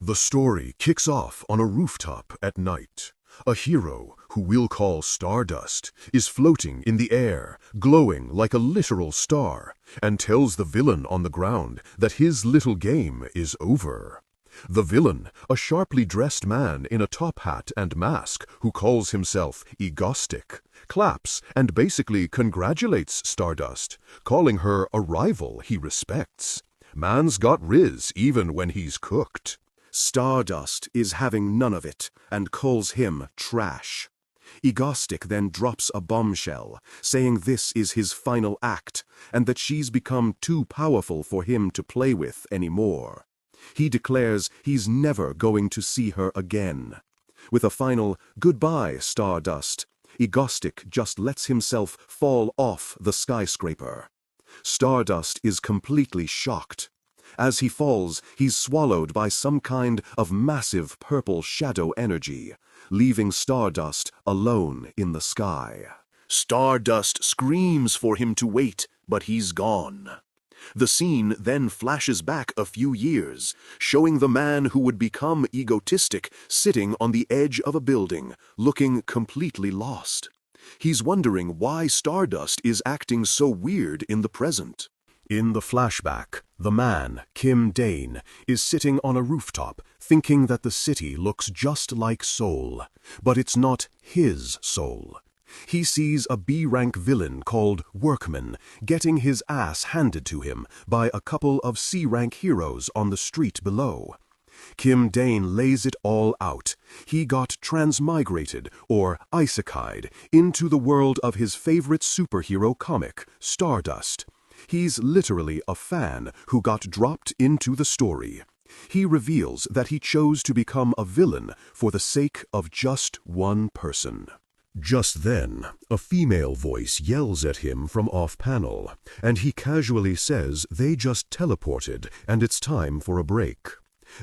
The story kicks off on a rooftop at night. A hero, who we'll call Stardust, is floating in the air, glowing like a literal star, and tells the villain on the ground that his little game is over. The villain, a sharply dressed man in a top hat and mask who calls himself Egostic, claps and basically congratulates Stardust, calling her a rival he respects. Man's got riz even when he's cooked. Stardust is having none of it and calls him trash. Egostic then drops a bombshell, saying this is his final act and that she's become too powerful for him to play with anymore. He declares he's never going to see her again. With a final "Goodbye, Stardust," Egostic just lets himself fall off the skyscraper. Stardust is completely shocked. As he falls, he's swallowed by some kind of massive purple shadow energy, leaving Stardust alone in the sky. Stardust screams for him to wait, but he's gone. The scene then flashes back a few years, showing the man who would become egotistic sitting on the edge of a building, looking completely lost. He's wondering why Stardust is acting so weird in the present. In the flashback, the man, Kim Dain, is sitting on a rooftop, thinking that the city looks just like Seoul, but it's not his Seoul. He sees a B-rank villain called Workman getting his ass handed to him by a couple of C-rank heroes on the street below. Kim Dain lays it all out. He got transmigrated, or isekai'd, into the world of his favorite superhero comic, Stardust. He's literally a fan who got dropped into the story. He reveals that he chose to become a villain for the sake of just one person. Just then, a female voice yells at him from off-panel, and he casually says they just teleported and it's time for a break.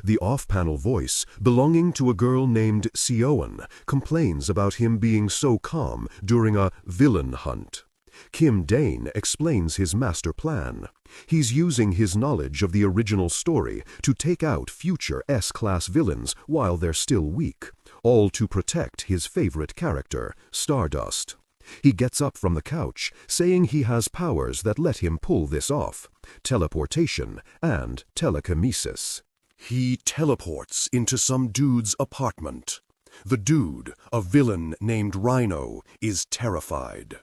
The off-panel voice, belonging to a girl named Seo-eun, complains about him being so calm during a villain hunt. Kim Dain explains his master plan. He's using his knowledge of the original story to take out future S-class villains while they're still weak, all to protect his favorite character, Stardust. He gets up from the couch, saying he has powers that let him pull this off: teleportation and telekinesis. He teleports into some dude's apartment. The dude, a villain named Rhino, is terrified.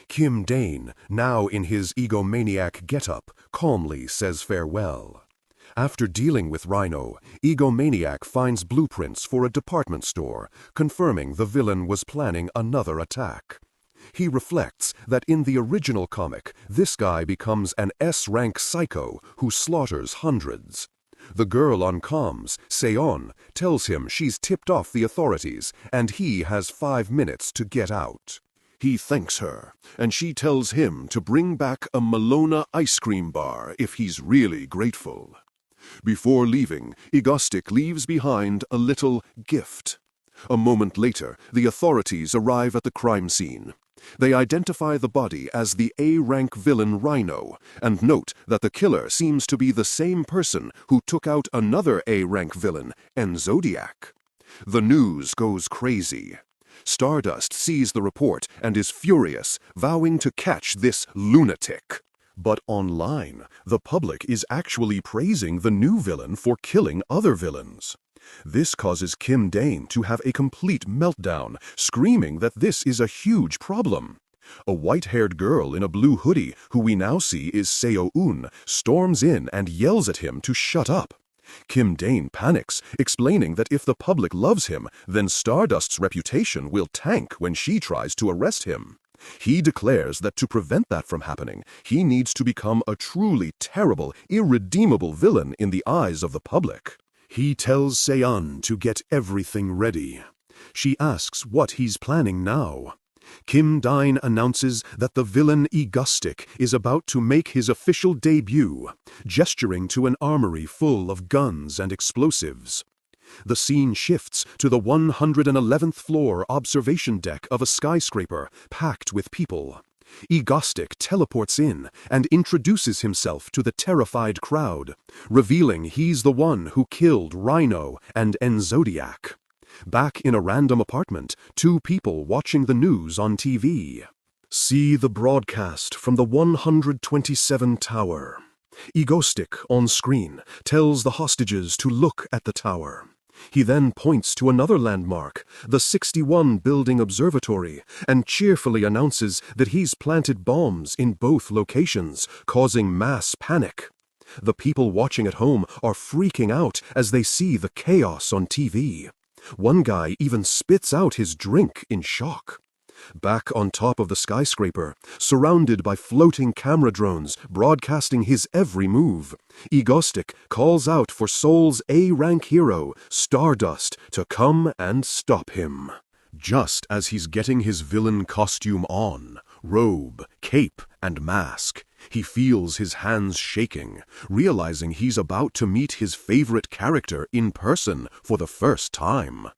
Kim Dain, now in his egomaniac getup, calmly says farewell. After dealing with Rhino, Egomaniac finds blueprints for a department store, confirming the villain was planning another attack. He reflects that in the original comic, this guy becomes an S-rank psycho who slaughters hundreds. The girl on comms, Seo-eun, tells him she's tipped off the authorities and he has 5 minutes to get out. He thanks her, and she tells him to bring back a Malona ice cream bar if he's really grateful. Before leaving, Egostic leaves behind a little gift. A moment later, the authorities arrive at the crime scene. They identify the body as the A-rank villain Rhino, and note that the killer seems to be the same person who took out another A-rank villain, Enzodiac. The news goes crazy. Stardust sees the report and is furious, vowing to catch this lunatic. But online, the public is actually praising the new villain for killing other villains. This causes Kim Dain to have a complete meltdown, screaming that this is a huge problem. A white-haired girl in a blue hoodie, who we now see is Seo-eun, storms in and yells at him to shut up. Kim Dain panics, explaining that if the public loves him, then Stardust's reputation will tank when she tries to arrest him. He declares that to prevent that from happening, he needs to become a truly terrible, irredeemable villain in the eyes of the public. He tells Seo-eun to get everything ready. She asks what he's planning now. Kim Dain announces that the villain Egostic is about to make his official debut, gesturing to an armory full of guns and explosives. The scene shifts to the 111th floor observation deck of a skyscraper packed with people. Egostic teleports in and introduces himself to the terrified crowd, revealing he's the one who killed Rhino and Enzodiac. Back in a random apartment, two people watching the news on TV. See the broadcast from the 127 tower. Egostic, on screen, tells the hostages to look at the tower. He then points to another landmark, the 61 building observatory, and cheerfully announces that he's planted bombs in both locations, causing mass panic. The people watching at home are freaking out as they see the chaos on TV. One guy even spits out his drink in shock. Back on top of the skyscraper, surrounded by floating camera drones broadcasting his every move, Egostic calls out for Seoul's A-rank hero, Stardust, to come and stop him. Just as he's getting his villain costume on, robe, cape, and mask, he feels his hands shaking, realizing he's about to meet his favorite character in person for the first time.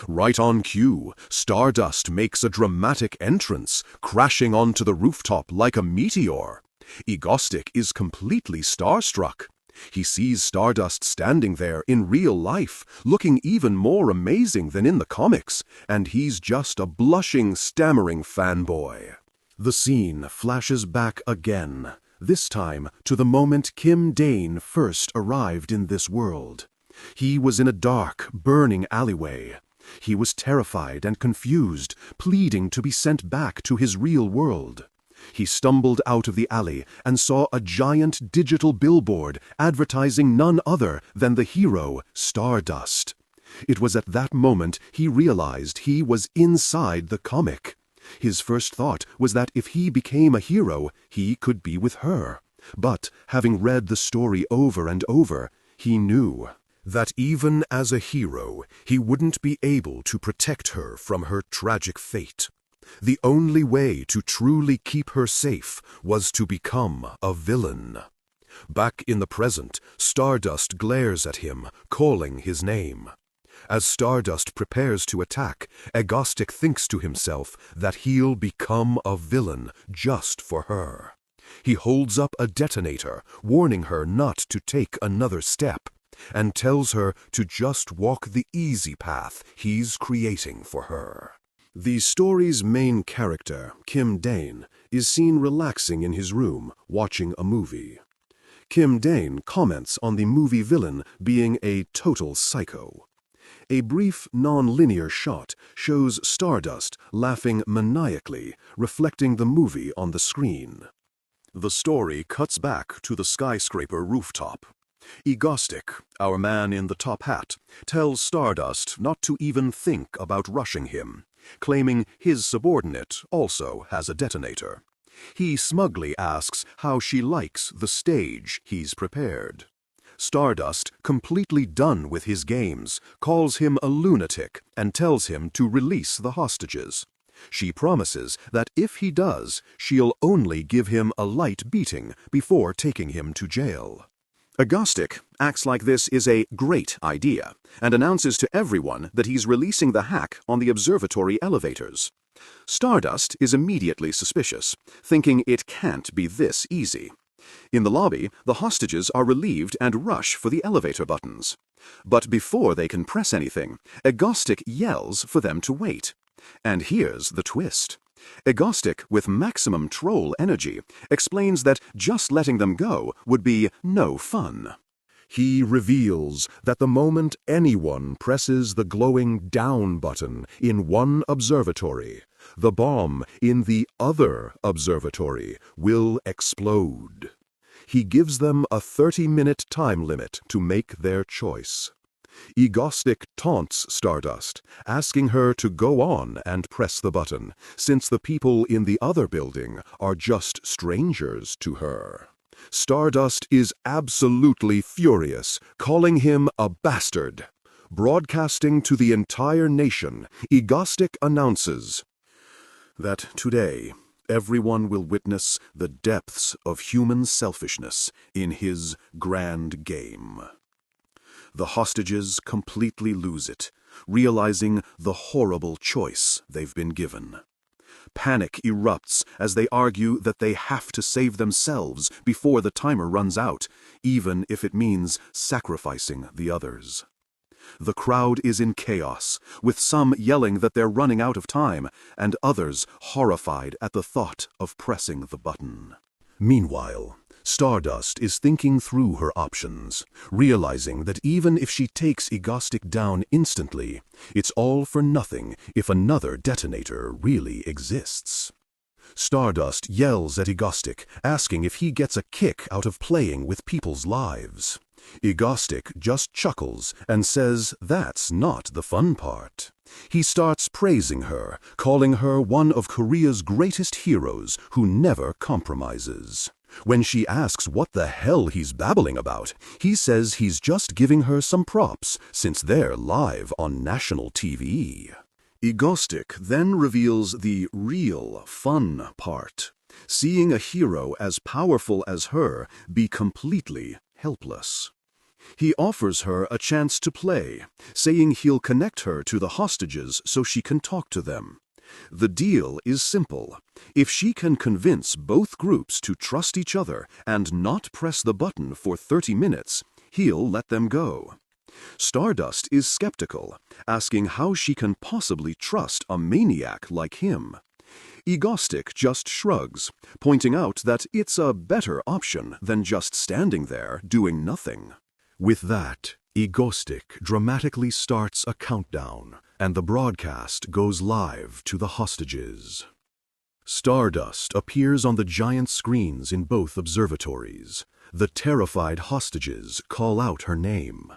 Right on cue, Stardust makes a dramatic entrance, crashing onto the rooftop like a meteor. Egostic is completely starstruck. He sees Stardust standing there in real life, looking even more amazing than in the comics, and he's just a blushing, stammering fanboy. The scene flashes back again, this time to the moment Kim Dain first arrived in this world. He was in a dark, burning alleyway. He was terrified and confused, pleading to be sent back to his real world. He stumbled out of the alley and saw a giant digital billboard advertising none other than the hero, Stardust. It was at that moment he realized he was inside the comic. His first thought was that if he became a hero, he could be with her. But, having read the story over and over, he knew that even as a hero, he wouldn't be able to protect her from her tragic fate. The only way to truly keep her safe was to become a villain. Back in the present, Stardust glares at him, calling his name. As Stardust prepares to attack, Egostic thinks to himself that he'll become a villain just for her. He holds up a detonator, warning her not to take another step, and tells her to just walk the easy path he's creating for her. The story's main character, Kim Dain, is seen relaxing in his room, watching a movie. Kim Dain comments on the movie villain being a total psycho. A brief, non-linear shot shows Stardust laughing maniacally, reflecting the movie on the screen. The story cuts back to the skyscraper rooftop. Egostic, our man in the top hat, tells Stardust not to even think about rushing him, claiming his subordinate also has a detonator. He smugly asks how she likes the stage he's prepared. Stardust, completely done with his games, calls him a lunatic and tells him to release the hostages. She promises that if he does, she'll only give him a light beating before taking him to jail. Egostic acts like this is a great idea and announces to everyone that he's releasing the hack on the observatory elevators. Stardust is immediately suspicious, thinking it can't be this easy. In the lobby, the hostages are relieved and rush for the elevator buttons. But before they can press anything, Egostic yells for them to wait. And here's the twist. Egostic, with maximum troll energy, explains that just letting them go would be no fun. He reveals that the moment anyone presses the glowing down button in one observatory, the bomb in the other observatory will explode. He gives them a 30-minute time limit to make their choice. Egostic taunts Stardust, asking her to go on and press the button, since the people in the other building are just strangers to her. Stardust is absolutely furious, calling him a bastard. Broadcasting to the entire nation, Egostic announces that today everyone will witness the depths of human selfishness in his grand game. The hostages completely lose it, realizing the horrible choice they've been given. panic erupts as they argue that they have to save themselves before the timer runs out, even if it means sacrificing the others. The crowd is in chaos, with some yelling that they're running out of time, and others horrified at the thought of pressing the button. Meanwhile, Stardust is thinking through her options, realizing that even if she takes Egostic down instantly, it's all for nothing if another detonator really exists. Stardust yells at Egostic, asking if he gets a kick out of playing with people's lives. Egostic just chuckles and says that's not the fun part. He starts praising her, calling her one of Korea's greatest heroes who never compromises. When she asks what the hell he's babbling about, he says he's just giving her some props since they're live on national TV. Egostic then reveals the real fun part, seeing a hero as powerful as her be completely helpless. He offers her a chance to play, saying he'll connect her to the hostages so she can talk to them. The deal is simple. If she can convince both groups to trust each other and not press the button for 30 minutes, he'll let them go. Stardust is skeptical, asking how she can possibly trust a maniac like him. Egostic just shrugs, pointing out that it's a better option than just standing there doing nothing. With that, Egostic dramatically starts a countdown, and the broadcast goes live to the hostages. Stardust appears on the giant screens in both observatories. The terrified hostages call out her name.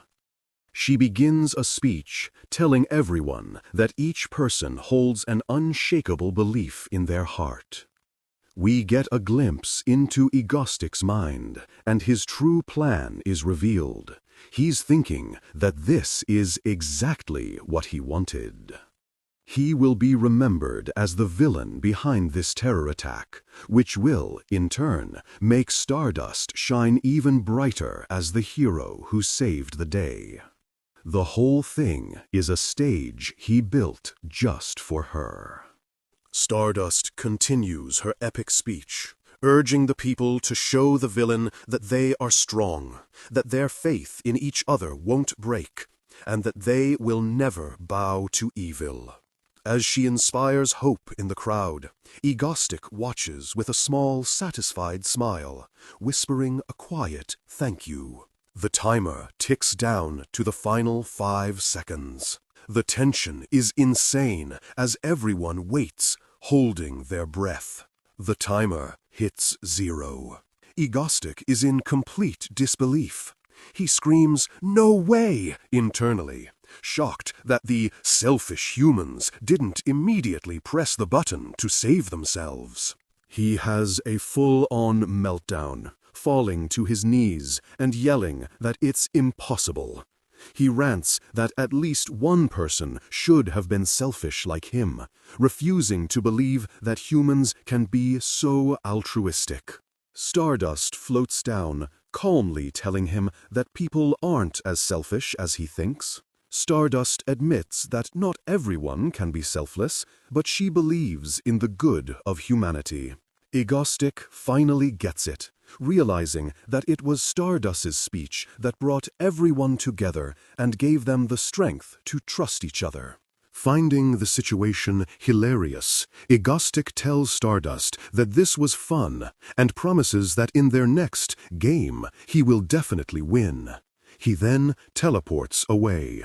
She begins a speech telling everyone that each person holds an unshakable belief in their heart. We get a glimpse into Egostic's mind, and his true plan is revealed. He's thinking that this is exactly what he wanted. He will be remembered as the villain behind this terror attack, which will, in turn, make Stardust shine even brighter as the hero who saved the day. The whole thing is a stage he built just for her. Stardust continues her epic speech, urging the people to show the villain that they are strong, that their faith in each other won't break, and that they will never bow to evil. As she inspires hope in the crowd, Egostic watches with a small, satisfied smile, whispering a quiet thank you. The timer ticks down to the final 5 seconds. The tension is insane as everyone waits, holding their breath. The timer hits 0. Egostic is in complete disbelief. He screams, "No way!" internally, shocked that the selfish humans didn't immediately press the button to save themselves. He has a full-on meltdown, falling to his knees and yelling that it's impossible. He rants that at least one person should have been selfish like him, refusing to believe that humans can be so altruistic. Stardust floats down, calmly telling him that people aren't as selfish as he thinks. Stardust admits that not everyone can be selfless, but she believes in the good of humanity. Egostic finally gets it, realizing that it was Stardust's speech that brought everyone together and gave them the strength to trust each other. Finding the situation hilarious, Egostic tells Stardust that this was fun and promises that in their next game he will definitely win. He then teleports away.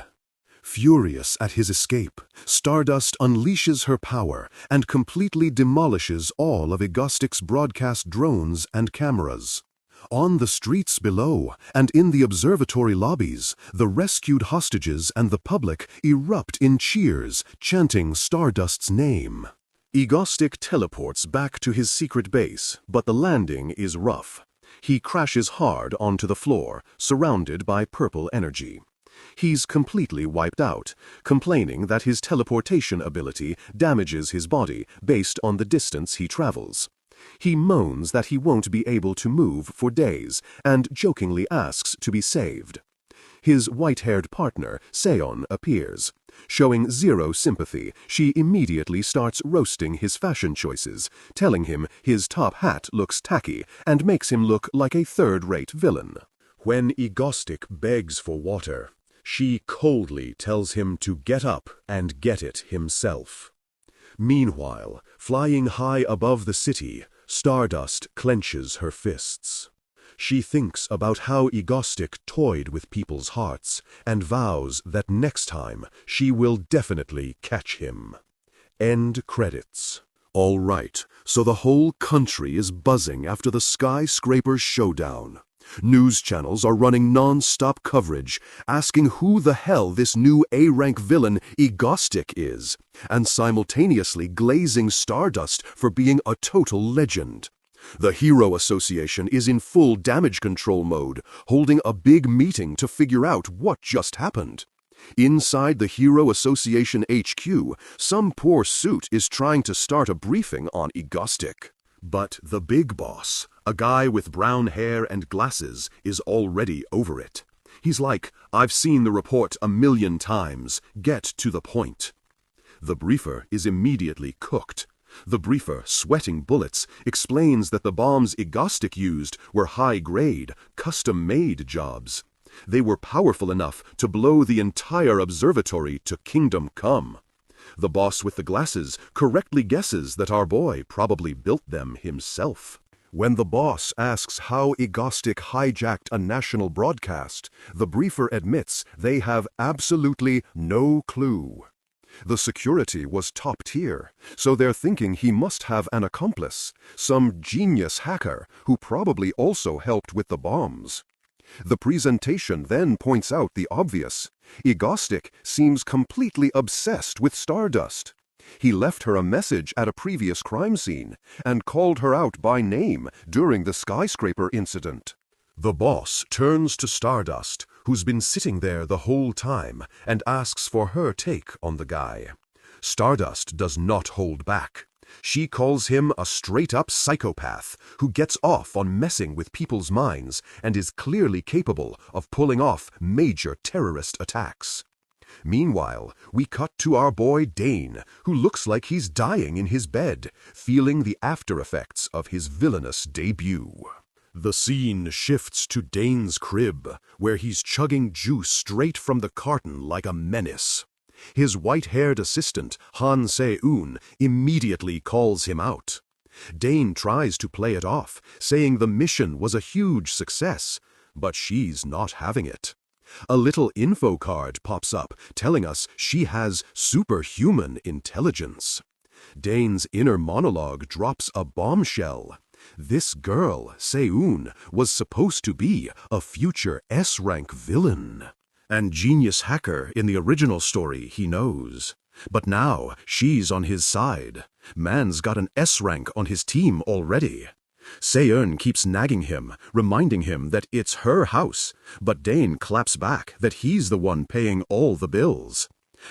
Furious at his escape, Stardust unleashes her power and completely demolishes all of Egostic's broadcast drones and cameras. On the streets below and in the observatory lobbies, the rescued hostages and the public erupt in cheers, chanting Stardust's name. Egostic teleports back to his secret base, but the landing is rough. He crashes hard onto the floor, surrounded by purple energy. He's completely wiped out, complaining that his teleportation ability damages his body based on the distance he travels. He moans that he won't be able to move for days and jokingly asks to be saved. His white-haired partner, Seo-eun, appears. Showing zero sympathy, she immediately starts roasting his fashion choices, telling him his top hat looks tacky and makes him look like a third-rate villain. When Egostic begs for water, she coldly tells him to get up and get it himself. Meanwhile, flying high above the city, Stardust clenches her fists. She thinks about how Egostic toyed with people's hearts and vows that next time she will definitely catch him. End credits. All right, so the whole country is buzzing after the skyscraper showdown. News channels are running non-stop coverage, asking who the hell this new A-rank villain Egostic is, and simultaneously glazing Stardust for being a total legend. The Hero Association is in full damage control mode, holding a big meeting to figure out what just happened. Inside the Hero Association HQ, some poor suit is trying to start a briefing on Egostic. But the big boss, a guy with brown hair and glasses, is already over it. He's like, "I've seen the report 1,000,000 times. Get to the point." The briefer is immediately cooked. The briefer, sweating bullets, explains that the bombs Egostic used were high-grade, custom-made jobs. They were powerful enough to blow the entire observatory to Kingdom Come. The boss with the glasses correctly guesses that our boy probably built them himself. When the boss asks how Egostic hijacked a national broadcast, the briefer admits they have absolutely no clue. The security was top tier, so they're thinking he must have an accomplice, some genius hacker who probably also helped with the bombs. The presentation then points out the obvious. Egostic seems completely obsessed with Stardust. He left her a message at a previous crime scene and called her out by name during the skyscraper incident. The boss turns to Stardust, who's been sitting there the whole time, and asks for her take on the guy. Stardust does not hold back. She calls him a straight-up psychopath who gets off on messing with people's minds and is clearly capable of pulling off major terrorist attacks. Meanwhile, we cut to our boy Dain, who looks like he's dying in his bed, feeling the after-effects of his villainous debut. The scene shifts to Dain's crib, where he's chugging juice straight from the carton like a menace. His white-haired assistant, Han Seo-eun, immediately calls him out. Dain tries to play it off, saying the mission was a huge success, but she's not having it. A little info card pops up, telling us she has superhuman intelligence. Dain's inner monologue drops a bombshell. This girl, Seo-eun, was supposed to be a future S-rank villain. And genius hacker in the original story he knows. But now she's on his side. Man's got an S-rank on his team already. Seo-eun keeps nagging him, reminding him that it's her house, but Dain claps back that he's the one paying all the bills.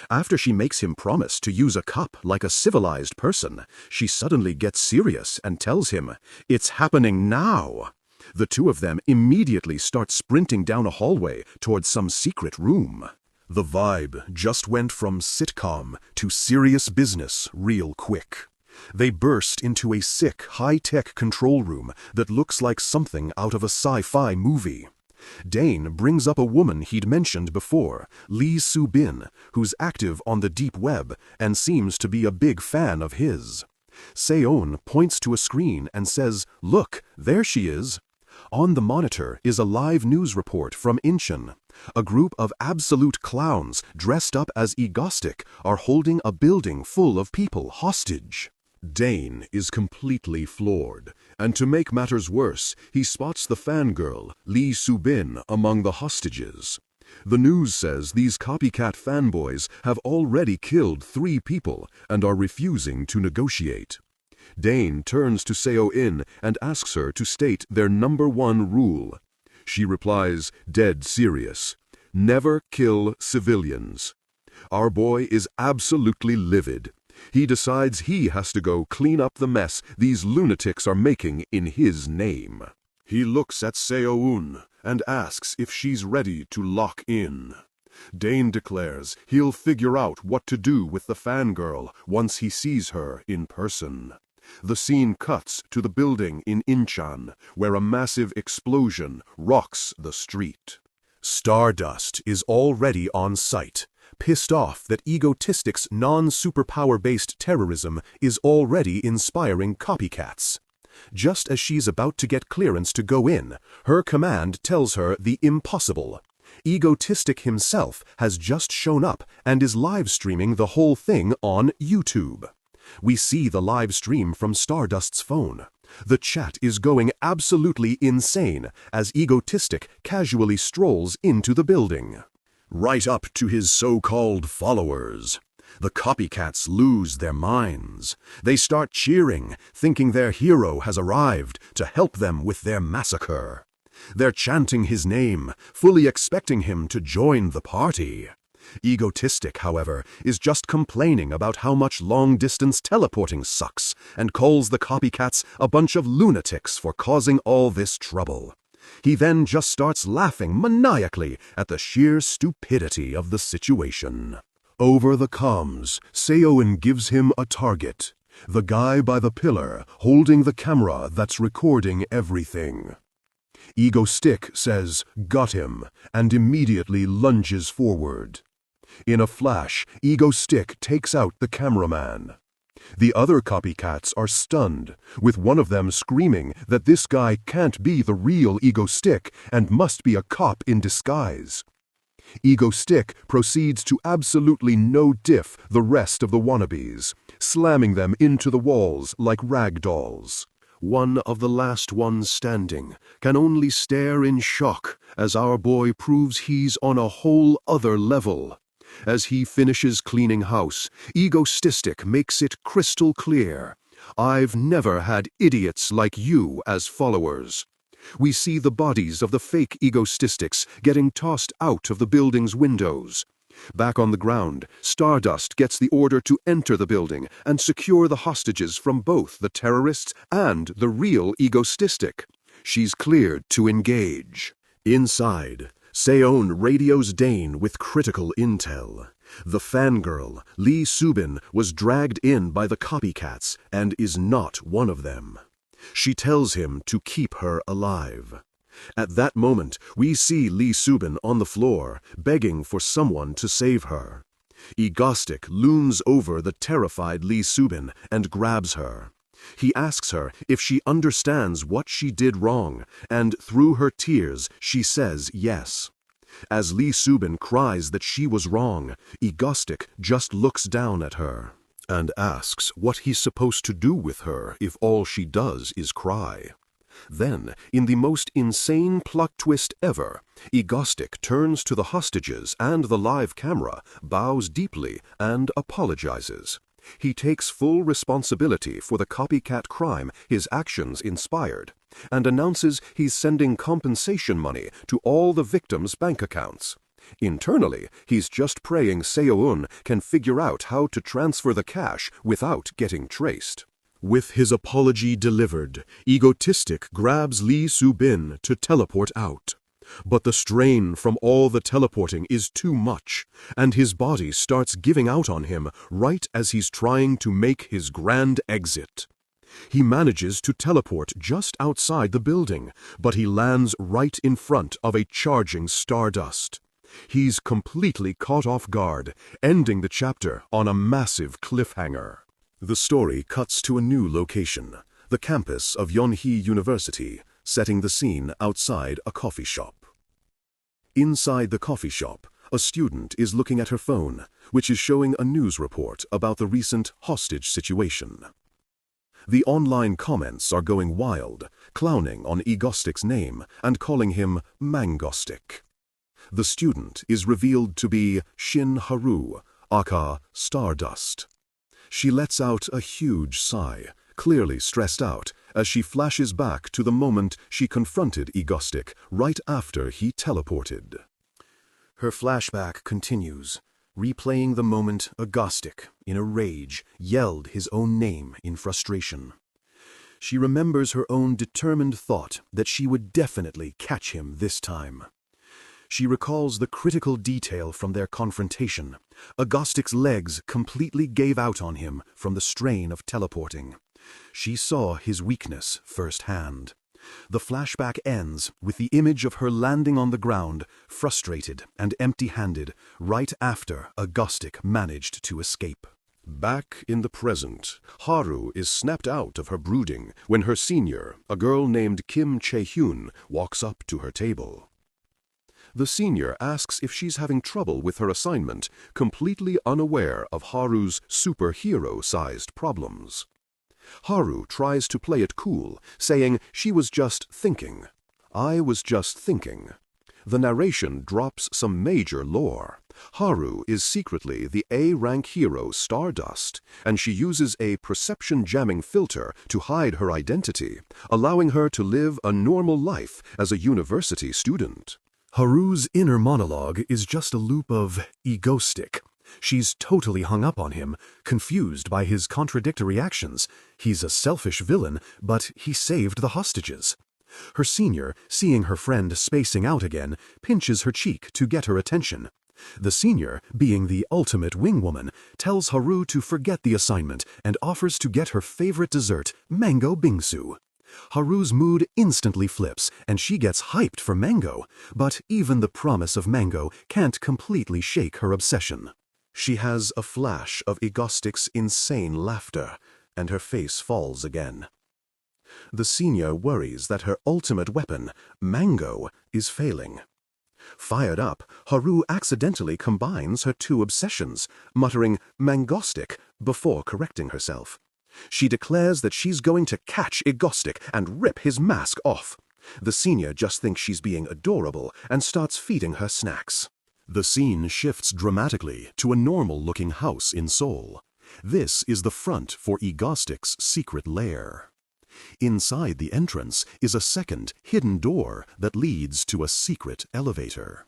After she makes him promise to use a cup like a civilized person, she suddenly gets serious and tells him, "It's happening now." The two of them immediately start sprinting down a hallway towards some secret room. The vibe just went from sitcom to serious business real quick. They burst into a sick, high-tech control room that looks like something out of a sci-fi movie. Dain brings up a woman he'd mentioned before, Lee Soo-bin, who's active on the deep web and seems to be a big fan of his. Seo-eun points to a screen and says, "Look, there she is." On the monitor is a live news report from Incheon. A group of absolute clowns dressed up as Egostic are holding a building full of people hostage. Dain is completely floored, and to make matters worse, he spots the fangirl, Lee Soo-bin, among the hostages. The news says these copycat fanboys have already killed 3 people and are refusing to negotiate. Dain turns to Seo-eun and asks her to state their #1 rule. She replies, dead serious, "Never kill civilians." Our boy is absolutely livid. He decides he has to go clean up the mess these lunatics are making in his name. He looks at Seo-eun and asks if she's ready to lock in. Dain declares he'll figure out what to do with the fangirl once he sees her in person. The scene cuts to the building in Incheon, where a massive explosion rocks the street. Stardust is already on site, pissed off that Egostic's non-superpower-based terrorism is already inspiring copycats. Just as she's about to get clearance to go in, her command tells her the impossible. Egostic himself has just shown up and is live-streaming the whole thing on YouTube. We see the live stream from Stardust's phone. The chat is going absolutely insane as Egostic casually strolls into the building. Right up to his so-called followers. The copycats lose their minds. They start cheering, thinking their hero has arrived to help them with their massacre. They're chanting his name, fully expecting him to join the party. Egostic, however, is just complaining about how much long-distance teleporting sucks and calls the copycats a bunch of lunatics for causing all this trouble. He then just starts laughing maniacally at the sheer stupidity of the situation. Over the comms, Seo-eun gives him a target. The guy by the pillar holding the camera that's recording everything. Egostic says, "Got him," and immediately lunges forward. In a flash, Egostic takes out the cameraman. The other copycats are stunned, with one of them screaming that this guy can't be the real Egostic and must be a cop in disguise. Egostic proceeds to absolutely no-diff the rest of the wannabes, slamming them into the walls like rag dolls. One of the last ones standing can only stare in shock as our boy proves he's on a whole other level. As he finishes cleaning house, Egostic makes it crystal clear. "I've never had idiots like you as followers." We see the bodies of the fake Egostics getting tossed out of the building's windows. Back on the ground, Stardust gets the order to enter the building and secure the hostages from both the terrorists and the real Egostic. She's cleared to engage. Inside, Seo-eun radios Dain with critical intel. The fangirl, Lee Soo-bin, was dragged in by the copycats and is not one of them. She tells him to keep her alive. At that moment, we see Lee Soo-bin on the floor, begging for someone to save her. Egostic looms over the terrified Lee Soo-bin and grabs her. He asks her if she understands what she did wrong, and through her tears, she says yes. As Lee Soo-bin cries that she was wrong, Egostic just looks down at her and asks what he's supposed to do with her if all she does is cry. Then, in the most insane plot twist ever, Egostic turns to the hostages and the live camera, bows deeply, and apologizes. He takes full responsibility for the copycat crime his actions inspired, and announces he's sending compensation money to all the victims' bank accounts. Internally, he's just praying Seo-eun can figure out how to transfer the cash without getting traced. With his apology delivered, Egostic grabs Lee Soo-bin to teleport out. But the strain from all the teleporting is too much, and his body starts giving out on him right as he's trying to make his grand exit. He manages to teleport just outside the building, but he lands right in front of a charging Stardust. He's completely caught off guard, ending the chapter on a massive cliffhanger. The story cuts to a new location, the campus of Yonhee University, setting the scene outside a coffee shop. Inside the coffee shop, a student is looking at her phone, which is showing a news report about the recent hostage situation. The online comments are going wild, clowning on Egostic's name and calling him Mangostic. The student is revealed to be Shin Haru, aka Stardust. She lets out a huge sigh, clearly stressed out, as she flashes back to the moment she confronted Egostic right after he teleported. Her flashback continues, replaying the moment Egostic, in a rage, yelled his own name in frustration. She remembers her own determined thought that she would definitely catch him this time. She recalls the critical detail from their confrontation. Egostic's legs completely gave out on him from the strain of teleporting. She saw his weakness firsthand. The flashback ends with the image of her landing on the ground, frustrated and empty-handed, right after Egostic managed to escape. Back in the present, Haru is snapped out of her brooding when her senior, a girl named Kim Dain, walks up to her table. The senior asks if she's having trouble with her assignment, completely unaware of Haru's superhero-sized problems. Haru tries to play it cool, saying she was just thinking. I was just thinking. The narration drops some major lore. Haru is secretly the A-rank hero Stardust, and she uses a perception-jamming filter to hide her identity, allowing her to live a normal life as a university student. Haru's inner monologue is just a loop of Egostic. She's totally hung up on him, confused by his contradictory actions. He's a selfish villain, but he saved the hostages. Her senior, seeing her friend spacing out again, pinches her cheek to get her attention. The senior, being the ultimate wingwoman, tells Haru to forget the assignment and offers to get her favorite dessert, mango bingsu. Haru's mood instantly flips, and she gets hyped for mango, but even the promise of mango can't completely shake her obsession. She has a flash of Egostic's insane laughter, and her face falls again. The senior worries that her ultimate weapon, mango, is failing. Fired up, Haru accidentally combines her two obsessions, muttering "Mangostic" before correcting herself. She declares that she's going to catch Egostic and rip his mask off. The senior just thinks she's being adorable and starts feeding her snacks. The scene shifts dramatically to a normal-looking house in Seoul. This is the front for Egostic's secret lair. Inside the entrance is a second, hidden door that leads to a secret elevator.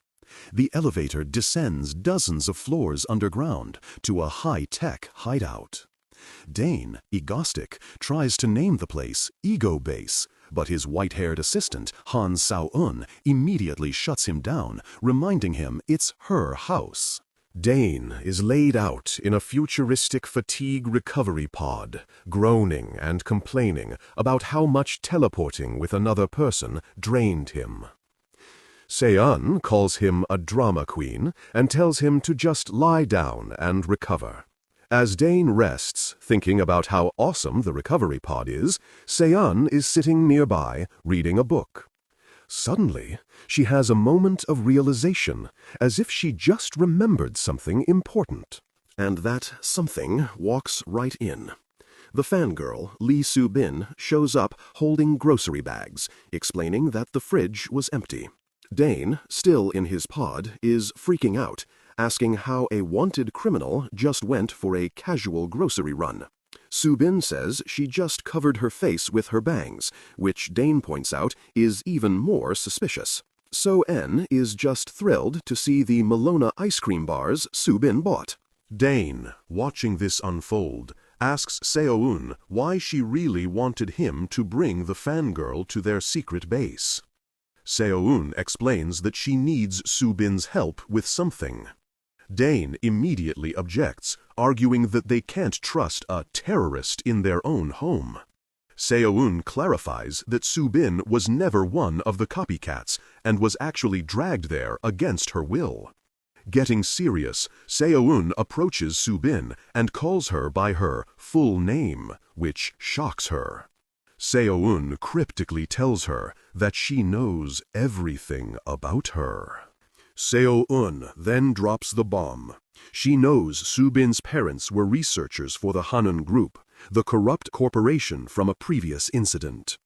The elevator descends dozens of floors underground to a high-tech hideout. Dain, Egostic, tries to name the place Ego Base, but his white-haired assistant, Seo-eun, immediately shuts him down, reminding him it's her house. Dain is laid out in a futuristic fatigue recovery pod, groaning and complaining about how much teleporting with another person drained him. Seo-eun calls him a drama queen and tells him to just lie down and recover. As Dain rests, thinking about how awesome the recovery pod is, Seo-eun is sitting nearby, reading a book. Suddenly, she has a moment of realization, as if she just remembered something important. And that something walks right in. The fangirl, Lee Soo-bin, shows up holding grocery bags, explaining that the fridge was empty. Dain, still in his pod, is freaking out, asking how a wanted criminal just went for a casual grocery run. Soo-bin says she just covered her face with her bangs, which Dain points out is even more suspicious. Seo-eun is just thrilled to see the Melona ice cream bars Soo-bin bought. Dain, watching this unfold, asks Seo-eun why she really wanted him to bring the fangirl to their secret base. Seo-eun explains that she needs Soo-bin's help with something. Dain immediately objects, arguing that they can't trust a terrorist in their own home. Seo-eun clarifies that Soo-bin was never one of the copycats and was actually dragged there against her will. Getting serious, Seo-eun approaches Soo-bin and calls her by her full name, which shocks her. Seo-eun cryptically tells her that she knows everything about her. Seo-eun then drops the bomb. She knows Soo-bin's parents were researchers for the Hanun Group, the corrupt corporation from a previous incident.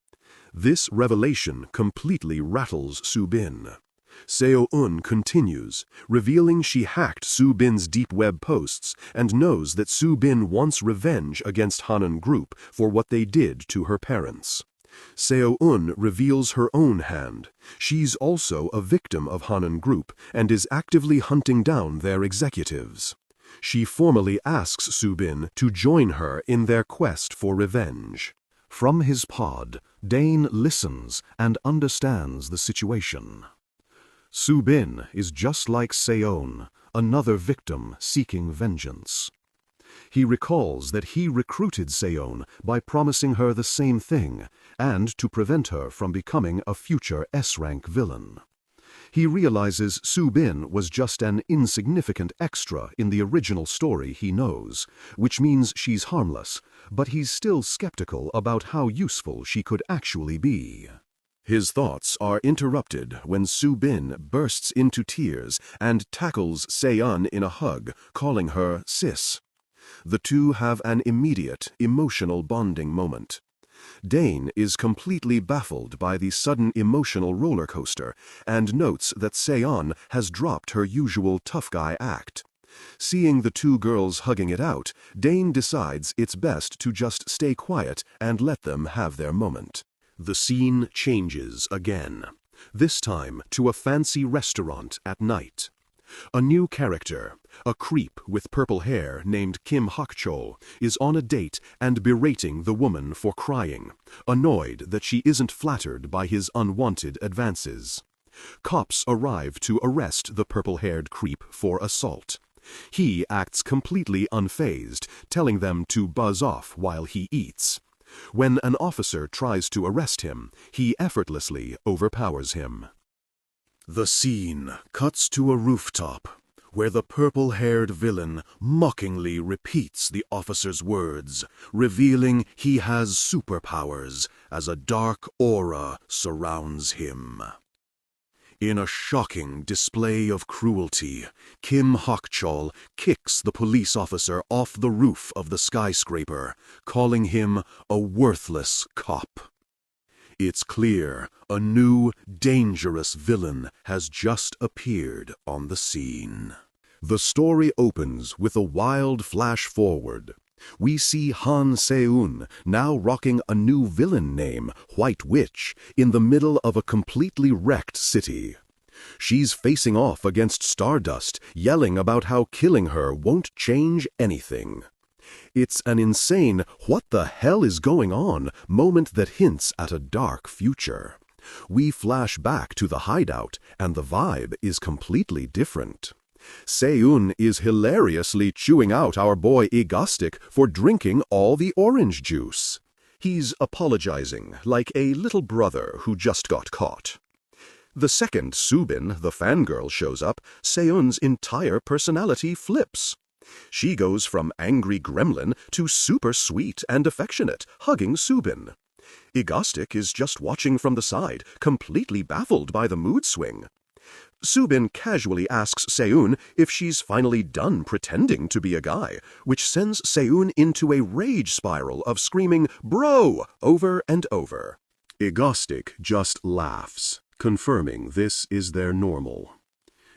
This revelation completely rattles Soo-bin. Seo-eun continues, revealing she hacked Soo-bin's deep web posts and knows that Soo-bin wants revenge against Hanun Group for what they did to her parents. Seo-eun reveals her own hand. She's also a victim of Hanun Group and is actively hunting down their executives. She formally asks Soo-bin to join her in their quest for revenge. From his pod, Dain listens and understands the situation. Soo-bin is just like Seo-eun, another victim seeking vengeance. He recalls that he recruited Seo-eun by promising her the same thing, and to prevent her from becoming a future S-rank villain. He realizes Soo-bin was just an insignificant extra in the original story he knows, which means she's harmless, but he's still skeptical about how useful she could actually be. His thoughts are interrupted when Soo-bin bursts into tears and tackles Seo-eun in a hug, calling her sis. The two have an immediate, emotional bonding moment. Dain is completely baffled by the sudden emotional roller coaster and notes that Seo-eun has dropped her usual tough guy act. Seeing the two girls hugging it out, Dain decides it's best to just stay quiet and let them have their moment. The scene changes again, this time to a fancy restaurant at night. A new character, a creep with purple hair named Kim Hak-chol, is on a date and berating the woman for crying, annoyed that she isn't flattered by his unwanted advances. Cops arrive to arrest the purple-haired creep for assault. He acts completely unfazed, telling them to buzz off while he eats. When an officer tries to arrest him, he effortlessly overpowers him. The scene cuts to a rooftop, where the purple-haired villain mockingly repeats the officer's words, revealing he has superpowers as a dark aura surrounds him. In a shocking display of cruelty, Kim Hak-chol kicks the police officer off the roof of the skyscraper, calling him a worthless cop. It's clear a new, dangerous villain has just appeared on the scene. The story opens with a wild flash forward. We see Han Seo-eun, now rocking a new villain name, White Witch, in the middle of a completely wrecked city. She's facing off against Stardust, yelling about how killing her won't change anything. It's an insane "what the hell is going on" moment that hints at a dark future. We flash back to the hideout, and the vibe is completely different. Seo-eun is hilariously chewing out our boy Egostic for drinking all the orange juice. He's apologizing like a little brother who just got caught. The second Soo-bin, the fangirl, shows up, Seo-eun's entire personality flips. She goes from angry gremlin to super sweet and affectionate, hugging Soo-bin. Egostic is just watching from the side, completely baffled by the mood swing. Soo-bin casually asks Seo-eun if she's finally done pretending to be a guy, which sends Seo-eun into a rage spiral of screaming "Bro!" over and over. Egostic just laughs, confirming this is their normal.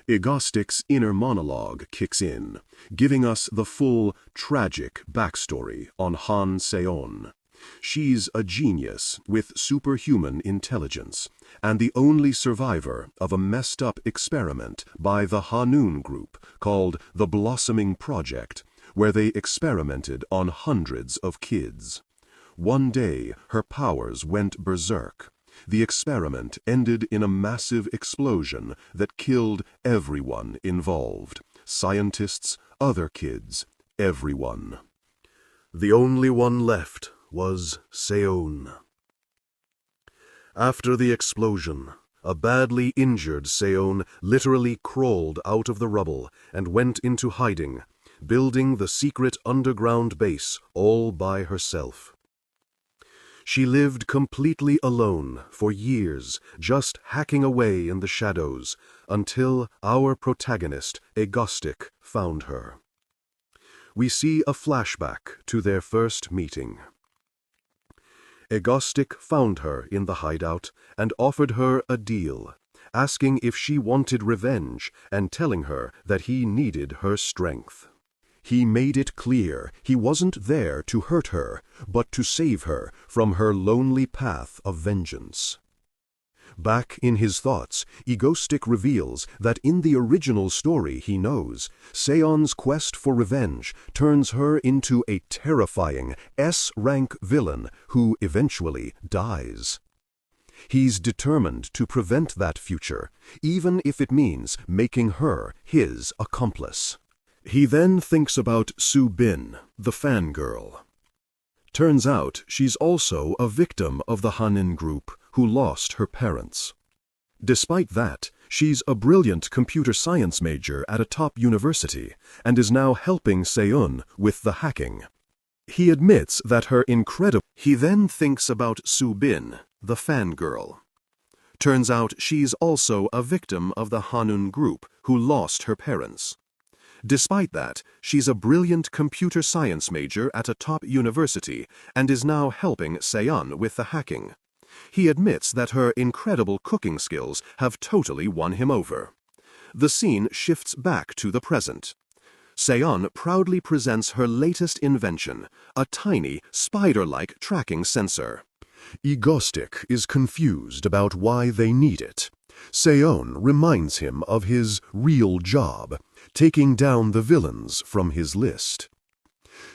Egostic's inner monologue kicks in, giving us the full, tragic backstory on Han Seo-eun. She's a genius with superhuman intelligence, and the only survivor of a messed-up experiment by the Hanoon group called the Blossoming Project, where they experimented on hundreds of kids. One day, her powers went berserk. The experiment ended in a massive explosion that killed everyone involved. Scientists, other kids, everyone. The only one left was Seo-eun. After the explosion, a badly injured Seo-eun literally crawled out of the rubble and went into hiding, building the secret underground base all by herself. She lived completely alone for years, just hacking away in the shadows, until our protagonist, Egostic, found her. We see a flashback to their first meeting. Egostic found her in the hideout and offered her a deal, asking if she wanted revenge and telling her that he needed her strength. He made it clear he wasn't there to hurt her, but to save her from her lonely path of vengeance. Back in his thoughts, Egostic reveals that in the original story he knows, Seo-eun's quest for revenge turns her into a terrifying S-rank villain who eventually dies. He's determined to prevent that future, even if it means making her his accomplice. He then thinks about Soo-bin, the fangirl. Turns out she's also a victim of the Hanin group who lost her parents. Despite that, she's a brilliant computer science major at a top university and is now helping Seo-eun with the hacking. He admits that her incredible... He then thinks about Soo-bin, the fangirl. Turns out she's also a victim of the Hanun group who lost her parents. Despite that, she's a brilliant computer science major at a top university and is now helping Seo-eun with the hacking. He admits that her incredible cooking skills have totally won him over. The scene shifts back to the present. Seo-eun proudly presents her latest invention, a tiny, spider-like tracking sensor. Egostic is confused about why they need it. Seo-eun reminds him of his real job, taking down the villains from his list.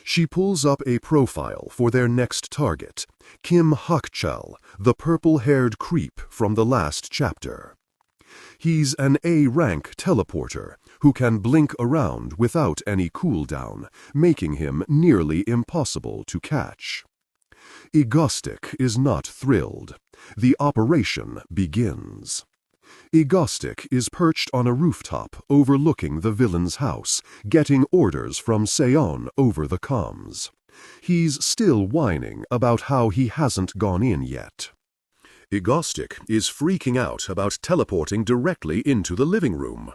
She pulls up a profile for their next target, Kim Dain, the purple-haired creep from the last chapter. He's an A-rank teleporter who can blink around without any cooldown, making him nearly impossible to catch. Egostic is not thrilled. The operation begins. Egostic is perched on a rooftop overlooking the villain's house, getting orders from Seo-eun over the comms. He's still whining about how he hasn't gone in yet. Egostic is freaking out about teleporting directly into the living room.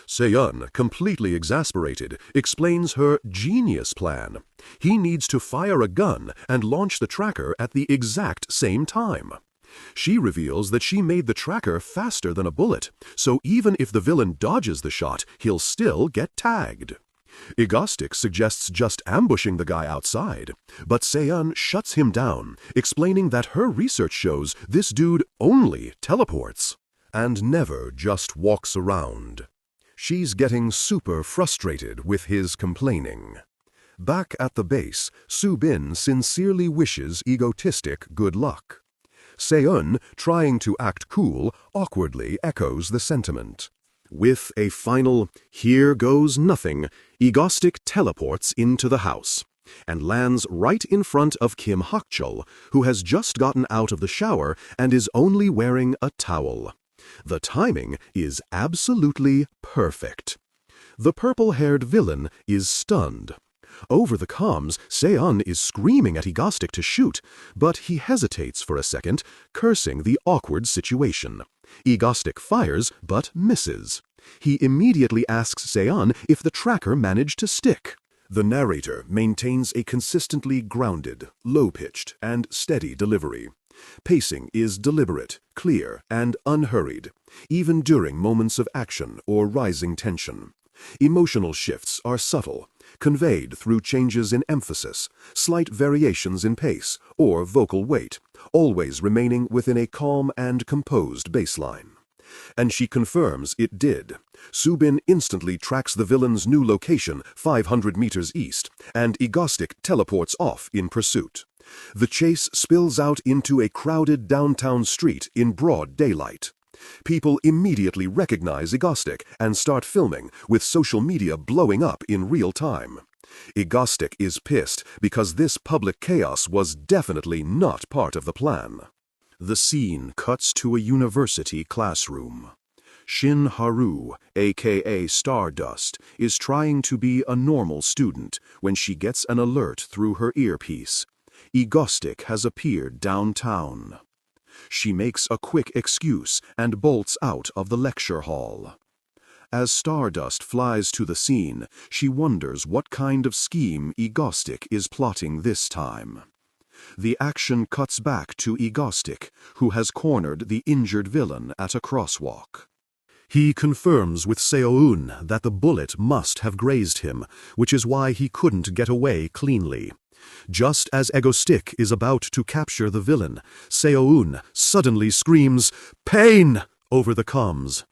Seo-eun, completely exasperated, explains her genius plan. He needs to fire a gun and launch the tracker at the exact same time. She reveals that she made the tracker faster than a bullet, so even if the villain dodges the shot, he'll still get tagged. Egostic suggests just ambushing the guy outside, but Seo-eun shuts him down, explaining that her research shows this dude only teleports and never just walks around. She's getting super frustrated with his complaining. Back at the base, Soo-bin sincerely wishes Egostic good luck. Seo-eun, trying to act cool, awkwardly echoes the sentiment. With a final, "Here goes nothing," Egostic teleports into the house and lands right in front of Kim Dain, who has just gotten out of the shower and is only wearing a towel. The timing is absolutely perfect. The purple-haired villain is stunned. Over the comms, Seo-eun is screaming at Egostic to shoot, but he hesitates for a second, cursing the awkward situation. Egostic fires, but misses. He immediately asks Seo-eun if the tracker managed to stick. The narrator maintains a consistently grounded, low-pitched, and steady delivery. Pacing is deliberate, clear, and unhurried, even during moments of action or rising tension. Emotional shifts are subtle, conveyed through changes in emphasis, slight variations in pace, or vocal weight, always remaining within a calm and composed baseline. And she confirms it did. Soo-bin instantly tracks the villain's new location 500 meters east, and Egostic teleports off in pursuit. The chase spills out into a crowded downtown street in broad daylight. People immediately recognize Egostic and start filming, with social media blowing up in real time. Egostic is pissed because this public chaos was definitely not part of the plan. The scene cuts to a university classroom. Shin Haru, aka Stardust, is trying to be a normal student when she gets an alert through her earpiece. Egostic has appeared downtown. She makes a quick excuse and bolts out of the lecture hall. As Stardust flies to the scene, she wonders what kind of scheme Egostic is plotting this time. The action cuts back to Egostic, who has cornered the injured villain at a crosswalk. He confirms with Seo-eun that the bullet must have grazed him, which is why he couldn't get away cleanly. Just as Egostic is about to capture the villain, Seo-eun suddenly screams, "Pain!" over the comms.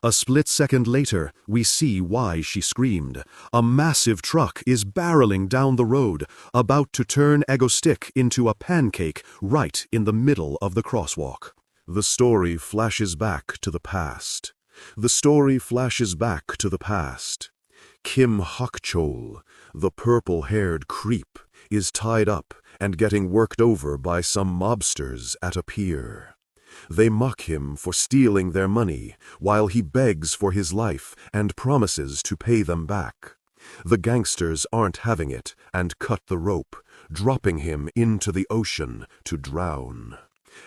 A split second later, we see why she screamed. A massive truck is barreling down the road, about to turn Egostic into a pancake right in the middle of the crosswalk. The story flashes back to the past. The story flashes back to the past. Kim Hak-chol, the purple-haired creep, is tied up and getting worked over by some mobsters at a pier. They mock him for stealing their money, while he begs for his life and promises to pay them back. The gangsters aren't having it and cut the rope, dropping him into the ocean to drown.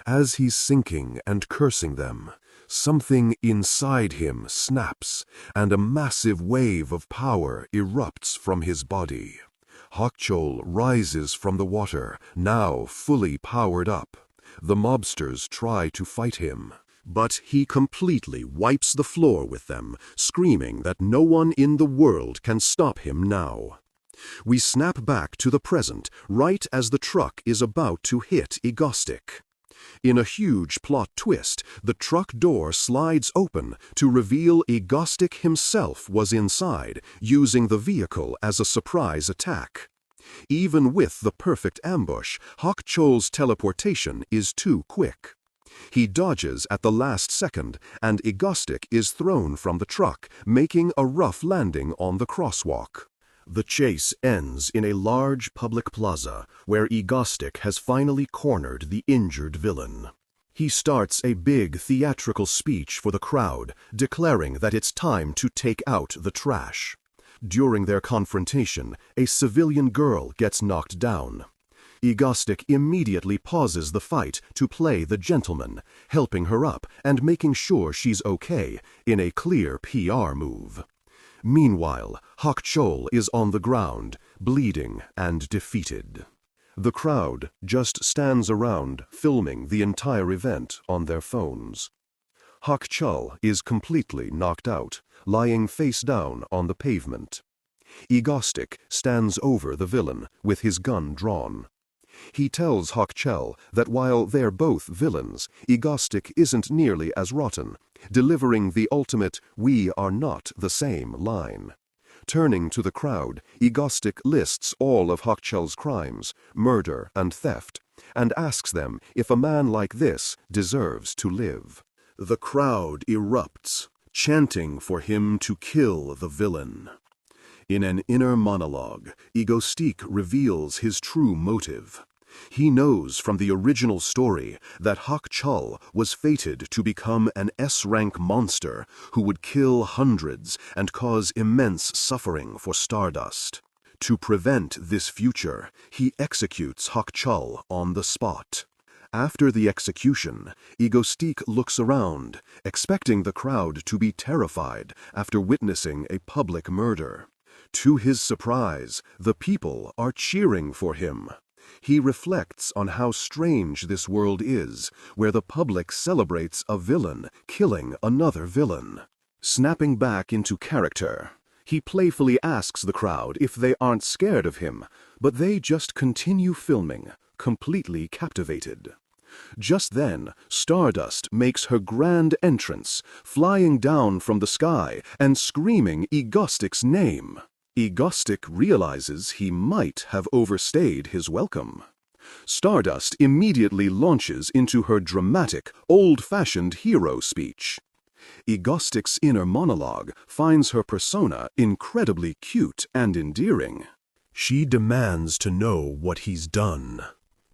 As he's sinking and cursing them, something inside him snaps, and a massive wave of power erupts from his body. Hak-chol rises from the water, now fully powered up. The mobsters try to fight him, but he completely wipes the floor with them, screaming that no one in the world can stop him now. We snap back to the present, right as the truck is about to hit Egostic. In a huge plot twist, the truck door slides open to reveal Egostic himself was inside, using the vehicle as a surprise attack. Even with the perfect ambush, Hak-chol's teleportation is too quick. He dodges at the last second, and Egostic is thrown from the truck, making a rough landing on the crosswalk. The chase ends in a large public plaza, where Egostic has finally cornered the injured villain. He starts a big theatrical speech for the crowd, declaring that it's time to take out the trash. During their confrontation, a civilian girl gets knocked down. Egostic immediately pauses the fight to play the gentleman, helping her up and making sure she's okay, in a clear PR move. Meanwhile, Hak-chol is on the ground, bleeding and defeated. The crowd just stands around, filming the entire event on their phones. Hak-chol is completely knocked out, lying face down on the pavement. Egostic stands over the villain, with his gun drawn. He tells Hak-chol that while they're both villains, Egostic isn't nearly as rotten, delivering the ultimate "we are not the same" line. Turning to the crowd, Egostic lists all of Hak-chol's crimes, murder and theft, and asks them if a man like this deserves to live. The crowd erupts, chanting for him to kill the villain. In an inner monologue, Egostic reveals his true motive. He knows from the original story that Hak-chol was fated to become an S-rank monster who would kill hundreds and cause immense suffering for Stardust. To prevent this future, he executes Hak-chol on the spot. After the execution, Egostic looks around, expecting the crowd to be terrified after witnessing a public murder. To his surprise, the people are cheering for him. He reflects on how strange this world is, where the public celebrates a villain killing another villain. Snapping back into character, he playfully asks the crowd if they aren't scared of him, but they just continue filming, completely captivated. Just then, Stardust makes her grand entrance, flying down from the sky and screaming Egostic's name. Egostic realizes he might have overstayed his welcome. Stardust immediately launches into her dramatic, old-fashioned hero speech. Egostic's inner monologue finds her persona incredibly cute and endearing. She demands to know what he's done.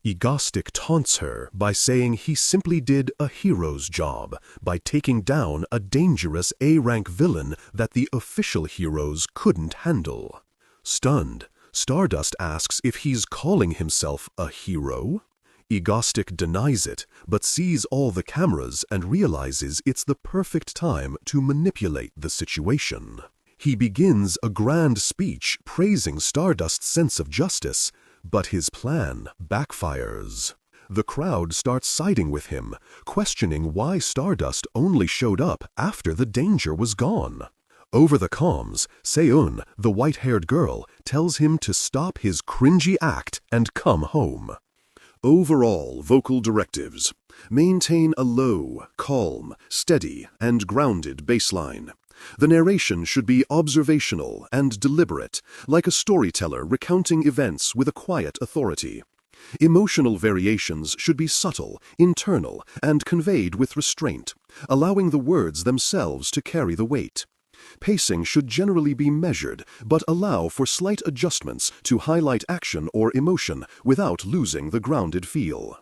Egostic taunts her by saying he simply did a hero's job by taking down a dangerous A-rank villain that the official heroes couldn't handle. Stunned, Stardust asks if he's calling himself a hero. Egostic denies it, but sees all the cameras and realizes it's the perfect time to manipulate the situation. He begins a grand speech praising Stardust's sense of justice, but his plan backfires. The crowd starts siding with him, questioning why Stardust only showed up after the danger was gone. Over the comms, Seo-eun, the white-haired girl, tells him to stop his cringy act and come home. Overall vocal directives: maintain a low, calm, steady, and grounded baseline. The narration should be observational and deliberate, like a storyteller recounting events with a quiet authority. Emotional variations should be subtle, internal, and conveyed with restraint, allowing the words themselves to carry the weight. Pacing should generally be measured, but allow for slight adjustments to highlight action or emotion without losing the grounded feel.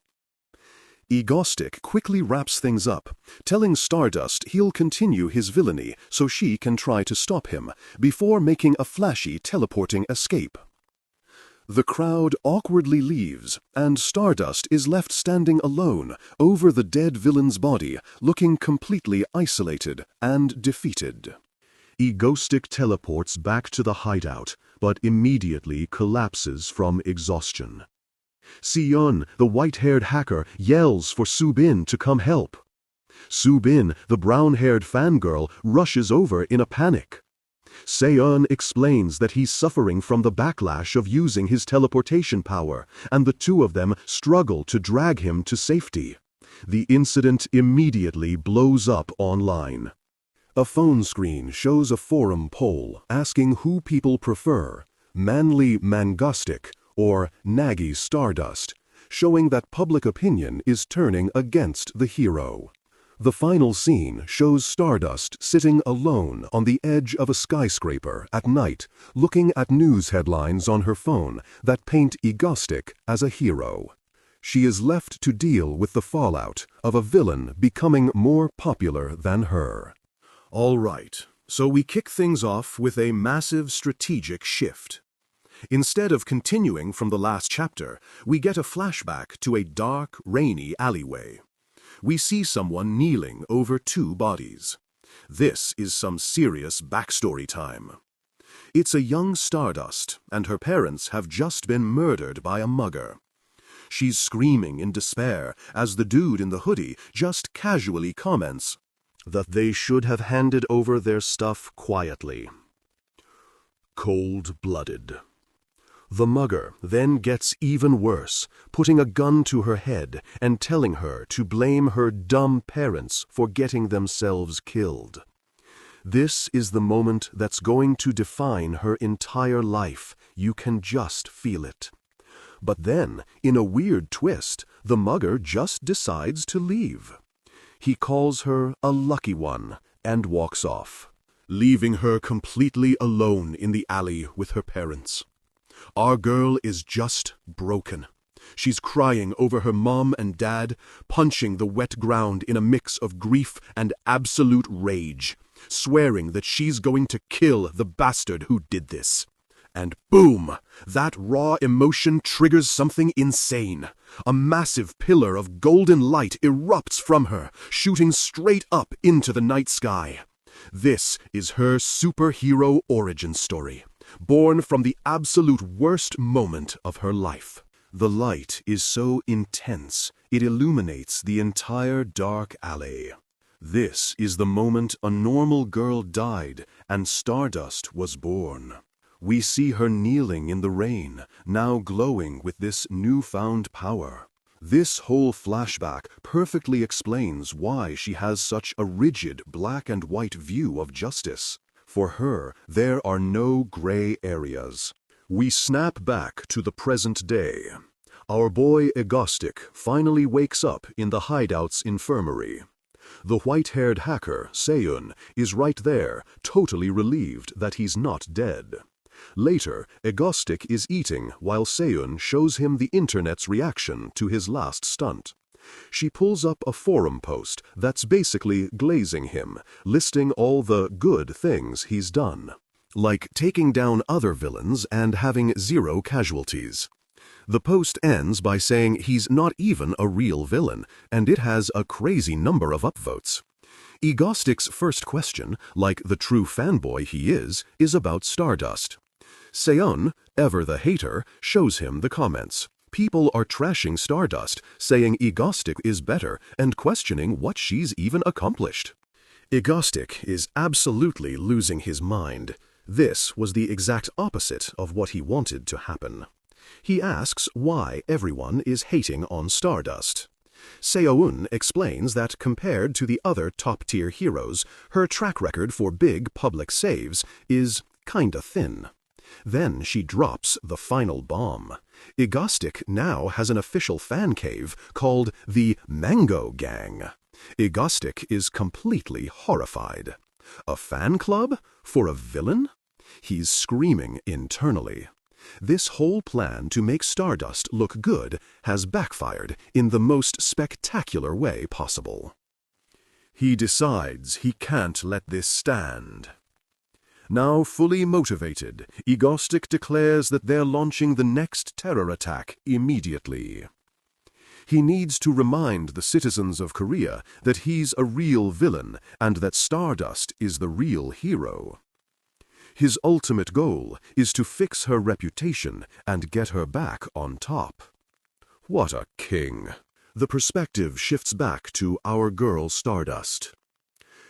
Egostic quickly wraps things up, telling Stardust he'll continue his villainy so she can try to stop him, before making a flashy teleporting escape. The crowd awkwardly leaves, and Stardust is left standing alone over the dead villain's body, looking completely isolated and defeated. Egostic teleports back to the hideout, but immediately collapses from exhaustion. Seo-eun, the white-haired hacker, yells for Soo-bin to come help. Soo-bin, the brown-haired fangirl, rushes over in a panic. Seo-eun explains that he's suffering from the backlash of using his teleportation power, and the two of them struggle to drag him to safety. The incident immediately blows up online. A phone screen shows a forum poll asking who people prefer, manly Mangastic or naggy Stardust, showing that public opinion is turning against the hero. The final scene shows Stardust sitting alone on the edge of a skyscraper at night, looking at news headlines on her phone that paint Egostic as a hero. She is left to deal with the fallout of a villain becoming more popular than her. All right, so we kick things off with a massive strategic shift. Instead of continuing from the last chapter, we get a flashback to a dark, rainy alleyway. We see someone kneeling over two bodies. This is some serious backstory time. It's a young Stardust, and her parents have just been murdered by a mugger. She's screaming in despair as the dude in the hoodie just casually comments that they should have handed over their stuff quietly. Cold-blooded. The mugger then gets even worse, putting a gun to her head and telling her to blame her dumb parents for getting themselves killed. This is the moment that's going to define her entire life. You can just feel it. But then, in a weird twist, the mugger just decides to leave. He calls her a lucky one and walks off, leaving her completely alone in the alley with her parents. Our girl is just broken. She's crying over her mom and dad, punching the wet ground in a mix of grief and absolute rage, swearing that she's going to kill the bastard who did this. And boom! That raw emotion triggers something insane. A massive pillar of golden light erupts from her, shooting straight up into the night sky. This is her superhero origin story, born from the absolute worst moment of her life. The light is so intense, it illuminates the entire dark alley. This is the moment a normal girl died and Stardust was born. We see her kneeling in the rain, now glowing with this newfound power. This whole flashback perfectly explains why she has such a rigid black and white view of justice. For her, there are no gray areas. We snap back to the present day. Our boy Egostic finally wakes up in the hideout's infirmary. The white-haired hacker, Seo-eun, is right there, totally relieved that he's not dead. Later, Egostic is eating while Seo-eun shows him the internet's reaction to his last stunt. She pulls up a forum post that's basically glazing him, listing all the good things he's done, like taking down other villains and having 0 casualties. The post ends by saying he's not even a real villain, and it has a crazy number of upvotes. Egostic's first question, like the true fanboy he is about Stardust. Seo-eun, ever the hater, shows him the comments. People are trashing Stardust, saying Egostic is better and questioning what she's even accomplished. Egostic is absolutely losing his mind. This was the exact opposite of what he wanted to happen. He asks why everyone is hating on Stardust. Seo-eun explains that compared to the other top-tier heroes, her track record for big public saves is kinda thin. Then she drops the final bomb. Egostic now has an official fan cave called the Manga Gang. Egostic is completely horrified. A fan club? For a villain? He's screaming internally. This whole plan to make Stardust look good has backfired in the most spectacular way possible. He decides he can't let this stand. Now fully motivated, Egostic declares that they're launching the next terror attack immediately. He needs to remind the citizens of Korea that he's a real villain and that Stardust is the real hero. His ultimate goal is to fix her reputation and get her back on top. What a king! The perspective shifts back to our girl Stardust.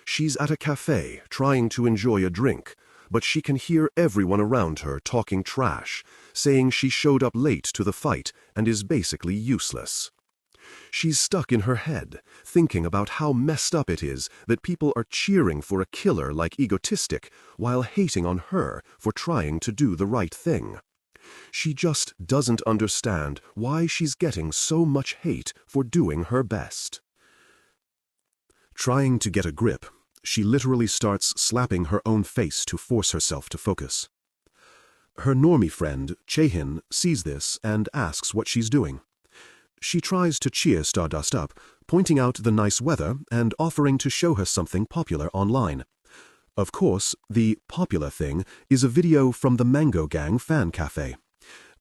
She's at a cafe trying to enjoy a drink, but she can hear everyone around her talking trash, saying she showed up late to the fight and is basically useless. She's stuck in her head, thinking about how messed up it is that people are cheering for a killer like Egostic while hating on her for trying to do the right thing. She just doesn't understand why she's getting so much hate for doing her best. Trying to get a grip, she literally starts slapping her own face to force herself to focus. Her normie friend, Chaehin, sees this and asks what she's doing. She tries to cheer Stardust up, pointing out the nice weather and offering to show her something popular online. Of course, the popular thing is a video from the Manga Gang fan cafe.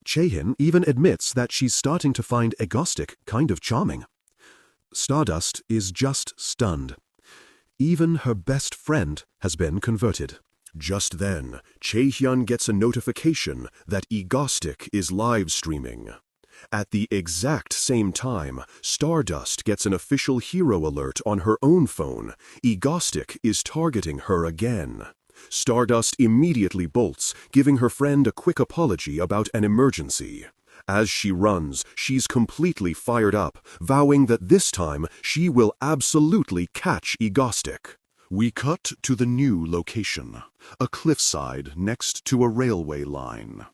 Chaehin even admits that she's starting to find Egostic kind of charming. Stardust is just stunned. Even her best friend has been converted. Just then, Chaehyun gets a notification that Egostic is live streaming. At the exact same time, Stardust gets an official hero alert on her own phone. Egostic is targeting her again. Stardust immediately bolts, giving her friend a quick apology about an emergency. As she runs, she's completely fired up, vowing that this time she will absolutely catch Egostic. We cut to the new location, a cliffside next to a railway line.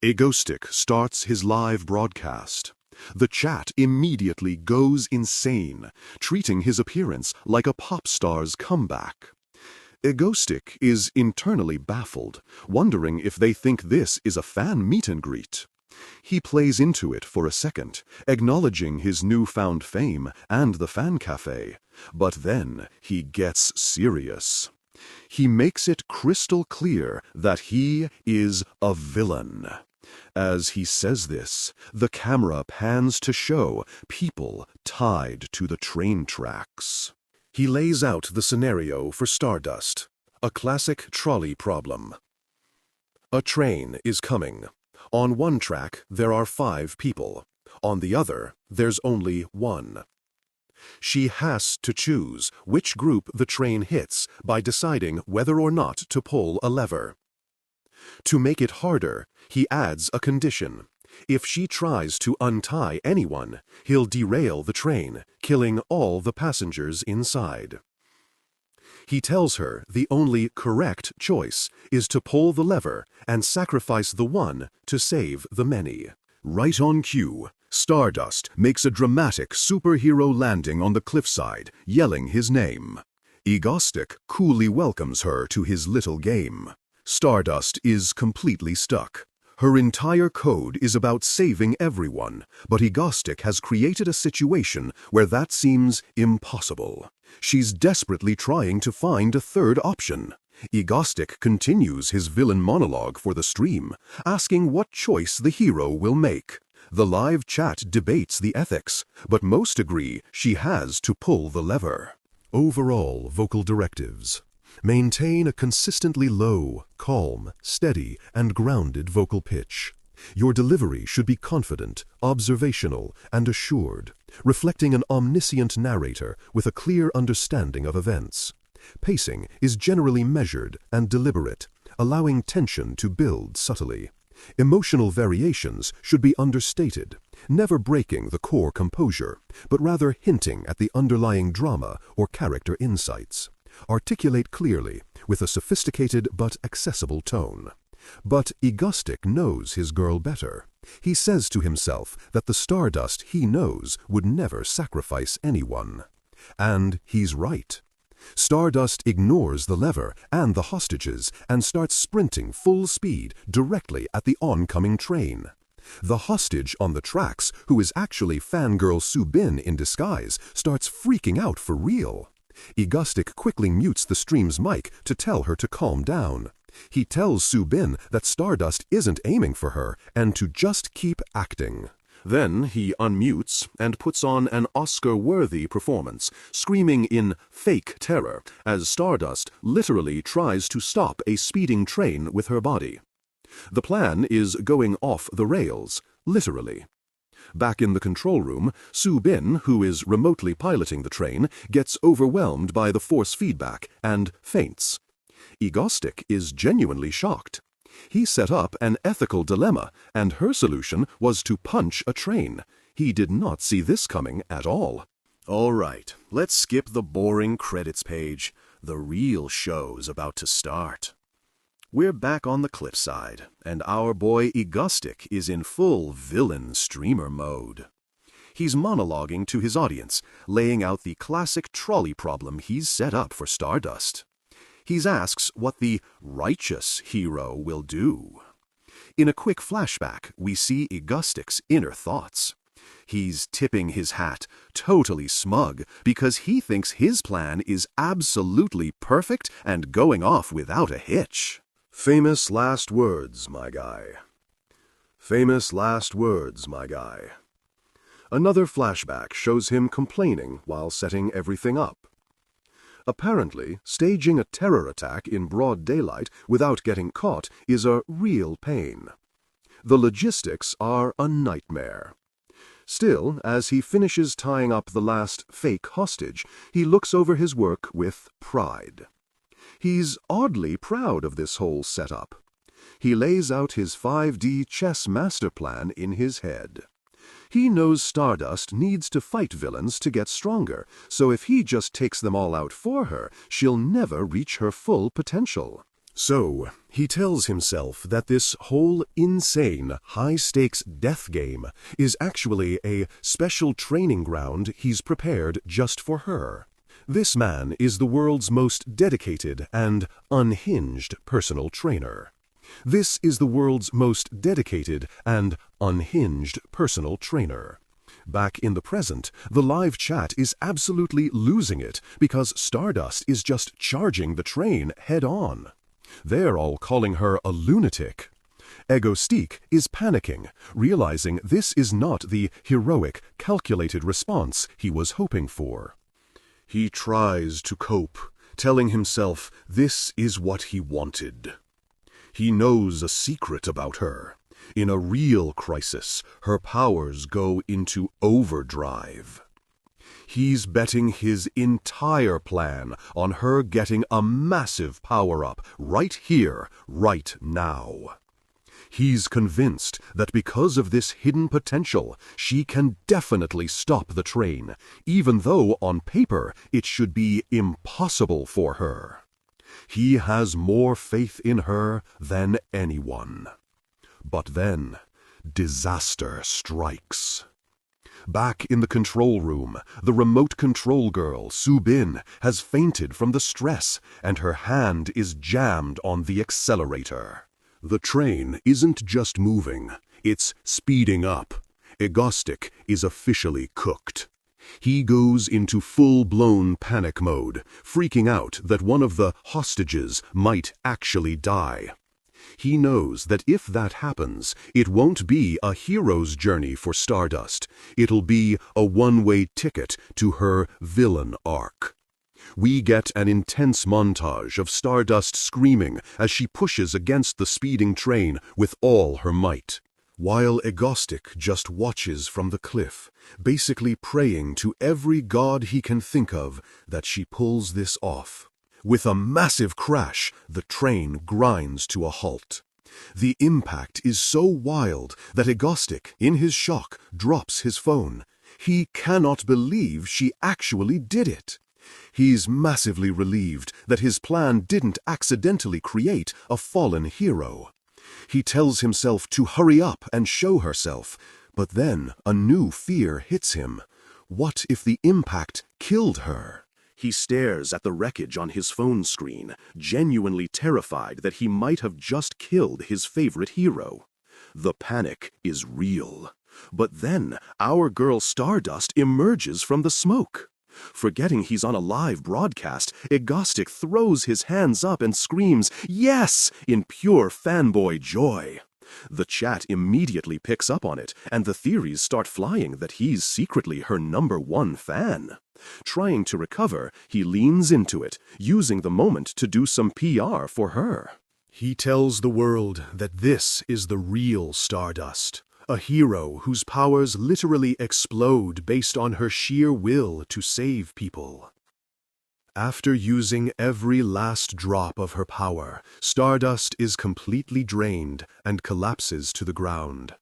Egostic starts his live broadcast. The chat immediately goes insane, treating his appearance like a pop star's comeback. Egostic is internally baffled, wondering if they think this is a fan meet and greet. He plays into it for a second, acknowledging his newfound fame and the fan cafe. But then he gets serious. He makes it crystal clear that he is a villain. As he says this, the camera pans to show people tied to the train tracks. He lays out the scenario for Stardust, a classic trolley problem. A train is coming. On one track, there are 5 people. On the other, there's only 1. She has to choose which group the train hits by deciding whether or not to pull a lever. To make it harder, he adds a condition. If she tries to untie anyone, he'll derail the train, killing all the passengers inside. He tells her the only correct choice is to pull the lever and sacrifice the one to save the many. Right on cue, Stardust makes a dramatic superhero landing on the cliffside, yelling his name. Egostic coolly welcomes her to his little game. Stardust is completely stuck. Her entire code is about saving everyone, but Egostic has created a situation where that seems impossible. She's desperately trying to find a third option. Egostic continues his villain monologue for the stream, asking what choice the hero will make. The live chat debates the ethics, but most agree she has to pull the lever. Overall vocal directives. Maintain a consistently low, calm, steady, and grounded vocal pitch. Your delivery should be confident, observational, and assured, reflecting an omniscient narrator with a clear understanding of events. Pacing is generally measured and deliberate, allowing tension to build subtly. Emotional variations should be understated, never breaking the core composure, but rather hinting at the underlying drama or character insights. Articulate clearly, with a sophisticated but accessible tone. But Egostic knows his girl better. He says to himself that the Stardust he knows would never sacrifice anyone. And he's right. Stardust ignores the lever and the hostages and starts sprinting full speed directly at the oncoming train. The hostage on the tracks, who is actually fangirl Seo-eun in disguise, starts freaking out for real. Egostic quickly mutes the stream's mic to tell her to calm down. He tells Seo-eun that Stardust isn't aiming for her and to just keep acting. Then he unmutes and puts on an Oscar-worthy performance, screaming in fake terror as Stardust literally tries to stop a speeding train with her body. The plan is going off the rails, literally. Back in the control room, Seo-eun, who is remotely piloting the train, gets overwhelmed by the force feedback and faints. Egostic is genuinely shocked. He set up an ethical dilemma, and her solution was to punch a train. He did not see this coming at all. All right, let's skip the boring credits page. The real show's about to start. We're back on the cliffside, and our boy Egostic is in full villain streamer mode. He's monologuing to his audience, laying out the classic trolley problem he's set up for Stardust. He asks what the righteous hero will do. In a quick flashback, we see Egostic's inner thoughts. He's tipping his hat, totally smug, because he thinks his plan is absolutely perfect and going off without a hitch. Famous last words, my guy. Famous last words, my guy. Another flashback shows him complaining while setting everything up. Apparently, staging a terror attack in broad daylight without getting caught is a real pain. The logistics are a nightmare. Still, as he finishes tying up the last fake hostage, he looks over his work with pride. He's oddly proud of this whole setup. He lays out his 5D chess master plan in his head. He knows Stardust needs to fight villains to get stronger, so if he just takes them all out for her, she'll never reach her full potential. So, he tells himself that this whole insane, high-stakes death game is actually a special training ground he's prepared just for her. This man is the world's most dedicated and unhinged personal trainer. This is the world's most dedicated and unhinged personal trainer. Back in the present, the live chat is absolutely losing it because Stardust is just charging the train head-on. They're all calling her a lunatic. Egostic is panicking, realizing this is not the heroic, calculated response he was hoping for. He tries to cope, telling himself this is what he wanted. He knows a secret about her. In a real crisis, her powers go into overdrive. He's betting his entire plan on her getting a massive power-up right here, right now. He's convinced that because of this hidden potential, she can definitely stop the train, even though on paper it should be impossible for her. He has more faith in her than anyone. But then, disaster strikes. Back in the control room, the remote control girl, Seo-eun, has fainted from the stress, and her hand is jammed on the accelerator. The train isn't just moving, it's speeding up. Egostic is officially cooked. He goes into full-blown panic mode, freaking out that one of the hostages might actually die. He knows that if that happens, it won't be a hero's journey for Stardust. It'll be a one-way ticket to her villain arc. We get an intense montage of Stardust screaming as she pushes against the speeding train with all her might, while Egostic just watches from the cliff, basically praying to every god he can think of that she pulls this off. With a massive crash, the train grinds to a halt. The impact is so wild that Egostic, in his shock, drops his phone. He cannot believe she actually did it. He's massively relieved that his plan didn't accidentally create a fallen hero. He tells himself to hurry up and show herself, but then a new fear hits him. What if the impact killed her? He stares at the wreckage on his phone screen, genuinely terrified that he might have just killed his favorite hero. The panic is real. But then our girl Stardust emerges from the smoke. Forgetting he's on a live broadcast, Egostic throws his hands up and screams, "Yes!" in pure fanboy joy. The chat immediately picks up on it, and the theories start flying that he's secretly her #1 fan. Trying to recover, he leans into it, using the moment to do some PR for her. He tells the world that this is the real Stardust, a hero whose powers literally explode based on her sheer will to save people. After using every last drop of her power, Stardust is completely drained and collapses to the ground.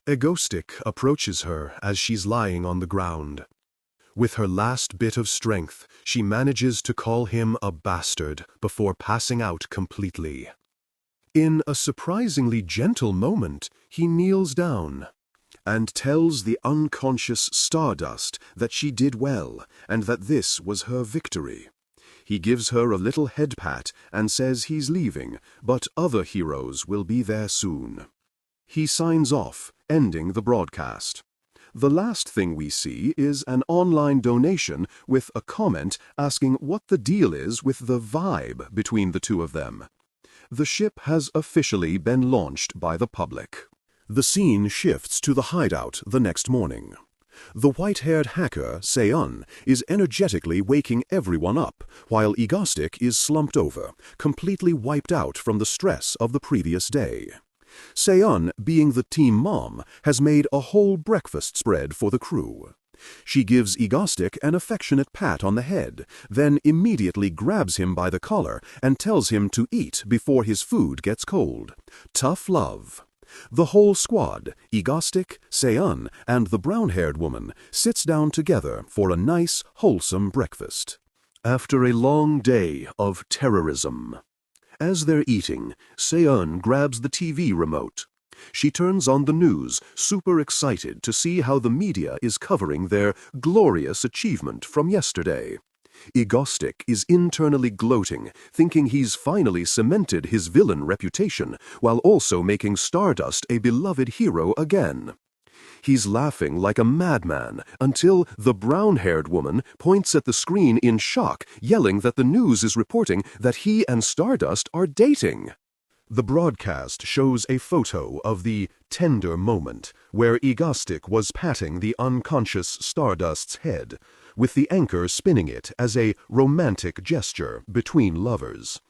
Egostic approaches her as she's lying on the ground. With her last bit of strength, she manages to call him a bastard before passing out completely. In a surprisingly gentle moment, he kneels down and tells the unconscious Stardust that she did well and that this was her victory. He gives her a little head pat and says he's leaving, but other heroes will be there soon. He signs off, ending the broadcast. The last thing we see is an online donation with a comment asking what the deal is with the vibe between the two of them. The ship has officially been launched by the public. The scene shifts to the hideout the next morning. The white-haired hacker, Seo-eun, is energetically waking everyone up, while Egostic is slumped over, completely wiped out from the stress of the previous day. Seo-eun, being the team mom, has made a whole breakfast spread for the crew. She gives Egostic an affectionate pat on the head, then immediately grabs him by the collar and tells him to eat before his food gets cold. Tough love. The whole squad, Egostic, Seo-eun, and the brown-haired woman, sits down together for a nice, wholesome breakfast. After a long day of terrorism. As they're eating, Seo-eun grabs the TV remote. She turns on the news, super excited to see how the media is covering their glorious achievement from yesterday. Egostic is internally gloating, thinking he's finally cemented his villain reputation, while also making Stardust a beloved hero again. He's laughing like a madman until the brown-haired woman points at the screen in shock, yelling that the news is reporting that he and Stardust are dating. The broadcast shows a photo of the tender moment where Egostic was patting the unconscious Stardust's head, with the anchor spinning it as a romantic gesture between lovers.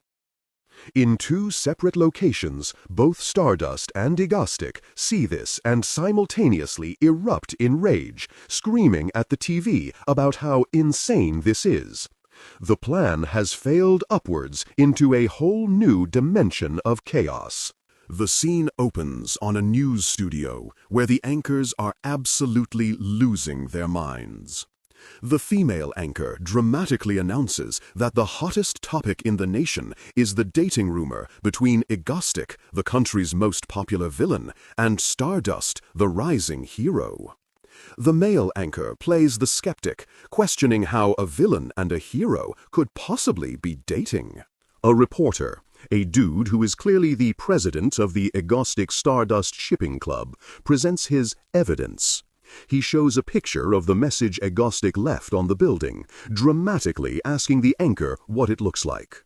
In two separate locations, both Stardust and Egostic see this and simultaneously erupt in rage, screaming at the TV about how insane this is. The plan has failed upwards into a whole new dimension of chaos. The scene opens on a news studio where the anchors are absolutely losing their minds. The female anchor dramatically announces that the hottest topic in the nation is the dating rumor between Egostic, the country's most popular villain, and Stardust, the rising hero. The male anchor plays the skeptic, questioning how a villain and a hero could possibly be dating. A reporter, a dude who is clearly the president of the Egostic Stardust Shipping Club, presents his evidence. He shows a picture of the message Egostic left on the building, dramatically asking the anchor what it looks like.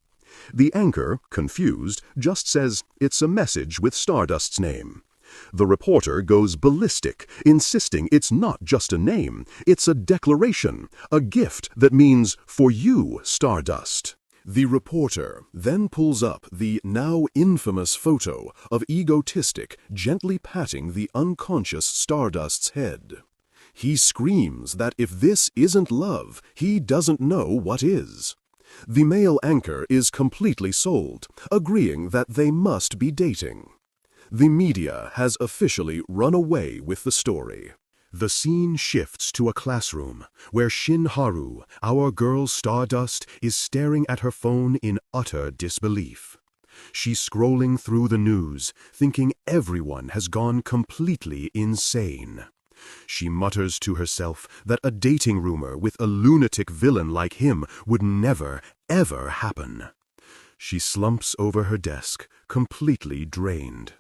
The anchor, confused, just says it's a message with Stardust's name. The reporter goes ballistic, insisting it's not just a name, it's a declaration, a gift that means, "For you, Stardust." The reporter then pulls up the now infamous photo of Egostic gently patting the unconscious Stardust's head. He screams that if this isn't love, he doesn't know what is. The male anchor is completely sold, agreeing that they must be dating. The media has officially run away with the story. The scene shifts to a classroom where Shin Haru, our girl Stardust, is staring at her phone in utter disbelief. She's scrolling through the news, thinking everyone has gone completely insane. She mutters to herself that a dating rumor with a lunatic villain like him would never, ever happen. She slumps over her desk, completely drained.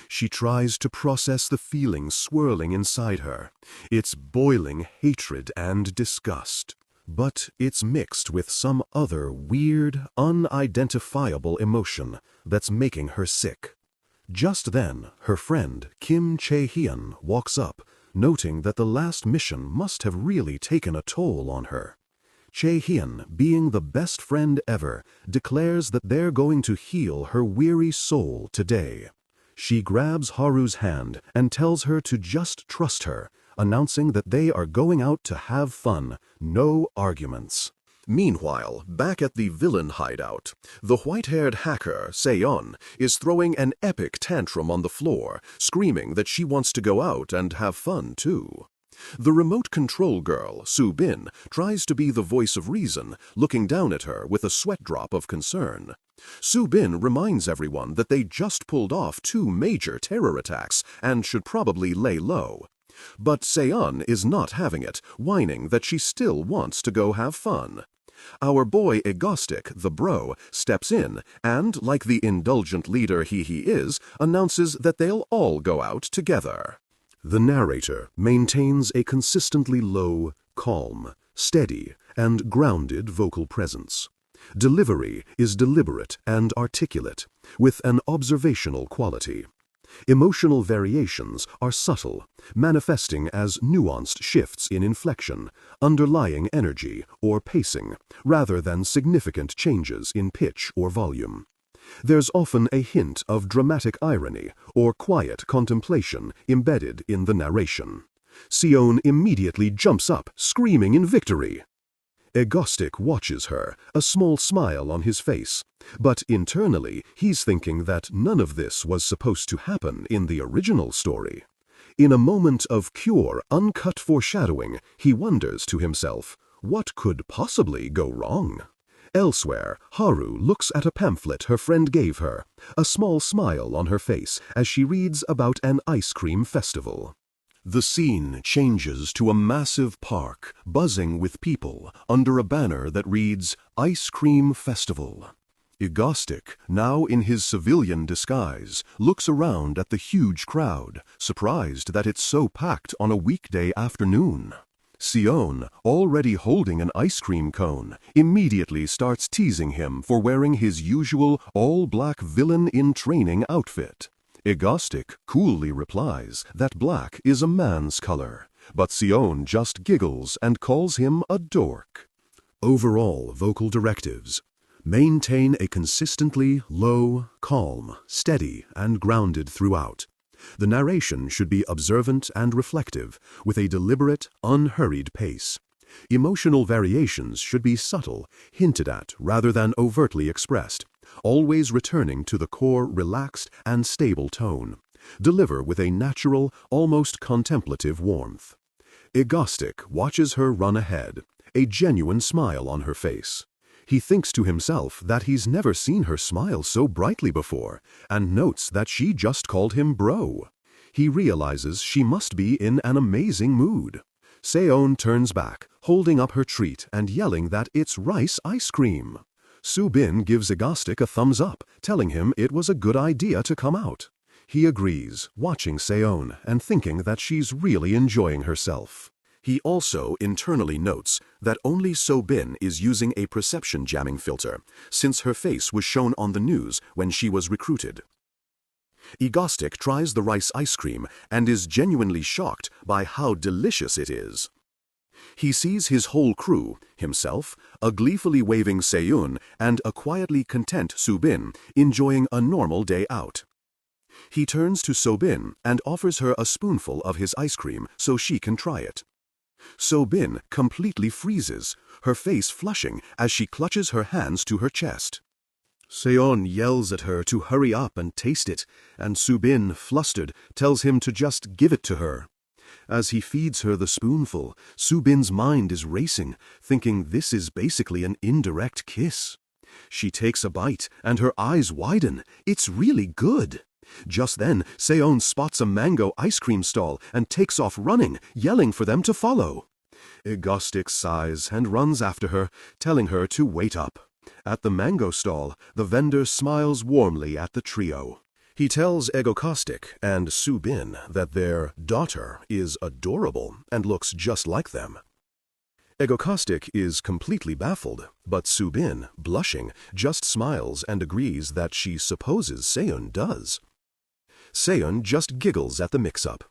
She tries to process the feelings swirling inside her. It's boiling hatred and disgust. But it's mixed with some other weird, unidentifiable emotion that's making her sick. Just then, her friend Kim Dain walks up, noting that the last mission must have really taken a toll on her. Dain, being the best friend ever, declares that they're going to heal her weary soul today. She grabs Haru's hand and tells her to just trust her, announcing that they are going out to have fun, no arguments. Meanwhile, back at the villain hideout, the white-haired hacker, Seo-eun, is throwing an epic tantrum on the floor, screaming that she wants to go out and have fun too. The remote control girl, Seo-bin, tries to be the voice of reason, looking down at her with a sweat drop of concern. Seo-bin reminds everyone that they just pulled off 2 major terror attacks and should probably lay low. But Seo-eun is not having it, whining that she still wants to go have fun. Our boy Egostic, the bro, steps in and, like the indulgent leader he is, announces that they'll all go out together. The narrator maintains a consistently low, calm, steady, and grounded vocal presence. Delivery is deliberate and articulate, with an observational quality. Emotional variations are subtle, manifesting as nuanced shifts in inflection, underlying energy, or pacing, rather than significant changes in pitch or volume. There's often a hint of dramatic irony or quiet contemplation embedded in the narration. Seo-eun immediately jumps up, screaming in victory. Egostic watches her, a small smile on his face, but internally he's thinking that none of this was supposed to happen in the original story. In a moment of pure, uncut foreshadowing, he wonders to himself, what could possibly go wrong? Elsewhere, Haru looks at a pamphlet her friend gave her, a small smile on her face as she reads about an ice cream festival. The scene changes to a massive park, buzzing with people, under a banner that reads, Ice Cream Festival. Egostic, now in his civilian disguise, looks around at the huge crowd, surprised that it's so packed on a weekday afternoon. Seo-eun, already holding an ice cream cone, immediately starts teasing him for wearing his usual all-black villain-in-training outfit. Egostic coolly replies that black is a man's color, but Seo-eun just giggles and calls him a dork. Overall vocal directives: maintain a consistently low, calm, steady, and grounded throughout. The narration should be observant and reflective, with a deliberate, unhurried pace. Emotional variations should be subtle, hinted at rather than overtly expressed, always returning to the core relaxed and stable tone. Deliver with a natural, almost contemplative warmth. Egostic watches her run ahead, a genuine smile on her face. He thinks to himself that he's never seen her smile so brightly before, and notes that she just called him bro. He realizes she must be in an amazing mood. Seo-eun turns back, holding up her treat and yelling that it's rice ice cream. Seo-bin gives Egostic a thumbs up, telling him it was a good idea to come out. He agrees, watching Seo-eun and thinking that she's really enjoying herself. He also internally notes that only Seo-bin is using a perception jamming filter, since her face was shown on the news when she was recruited. Egostic tries the rice ice cream and is genuinely shocked by how delicious it is. He sees his whole crew, himself, a gleefully waving Seo-eun, and a quietly content Seo-bin, enjoying a normal day out. He turns to Seo-bin and offers her a spoonful of his ice cream so she can try it. Seo-bin completely freezes, her face flushing as she clutches her hands to her chest. Seo-eun yells at her to hurry up and taste it, and Soo-bin, flustered, tells him to just give it to her. As he feeds her the spoonful, Soo-bin's mind is racing, thinking this is basically an indirect kiss. She takes a bite, and her eyes widen. It's really good. Just then, Seo-eun spots a mango ice cream stall and takes off running, yelling for them to follow. Egostic sighs and runs after her, telling her to wait up. At the mango stall, the vendor smiles warmly at the trio. He tells Egostic and Soo-bin that their daughter is adorable and looks just like them. Egostic is completely baffled, but Soo-bin, blushing, just smiles and agrees that she supposes Seo-eun does. Seo-eun just giggles at the mix-up.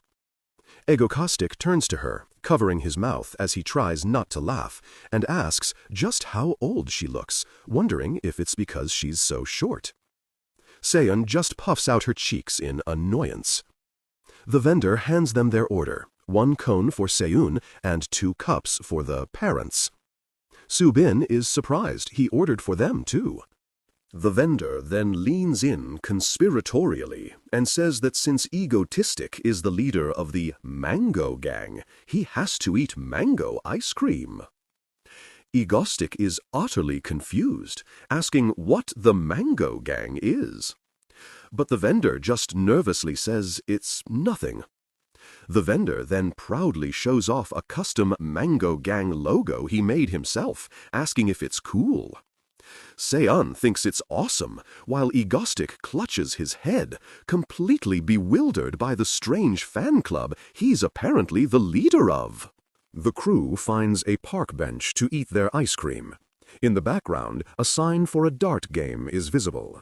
Egostic turns to her, covering his mouth as he tries not to laugh, and asks just how old she looks, wondering if it's because she's so short. Seo-eun just puffs out her cheeks in annoyance. The vendor hands them their order, 1 cone for Seo-eun and 2 cups for the parents. Soo-bin is surprised he ordered for them too. The vendor then leans in conspiratorially and says that since Egostic is the leader of the Mango Gang, he has to eat mango ice cream. Egostic is utterly confused, asking what the Mango Gang is. But the vendor just nervously says it's nothing. The vendor then proudly shows off a custom Mango Gang logo he made himself, asking if it's cool. Seo-eun thinks it's awesome, while Egostic clutches his head, completely bewildered by the strange fan club he's apparently the leader of. The crew finds a park bench to eat their ice cream. In the background, a sign for a dart game is visible.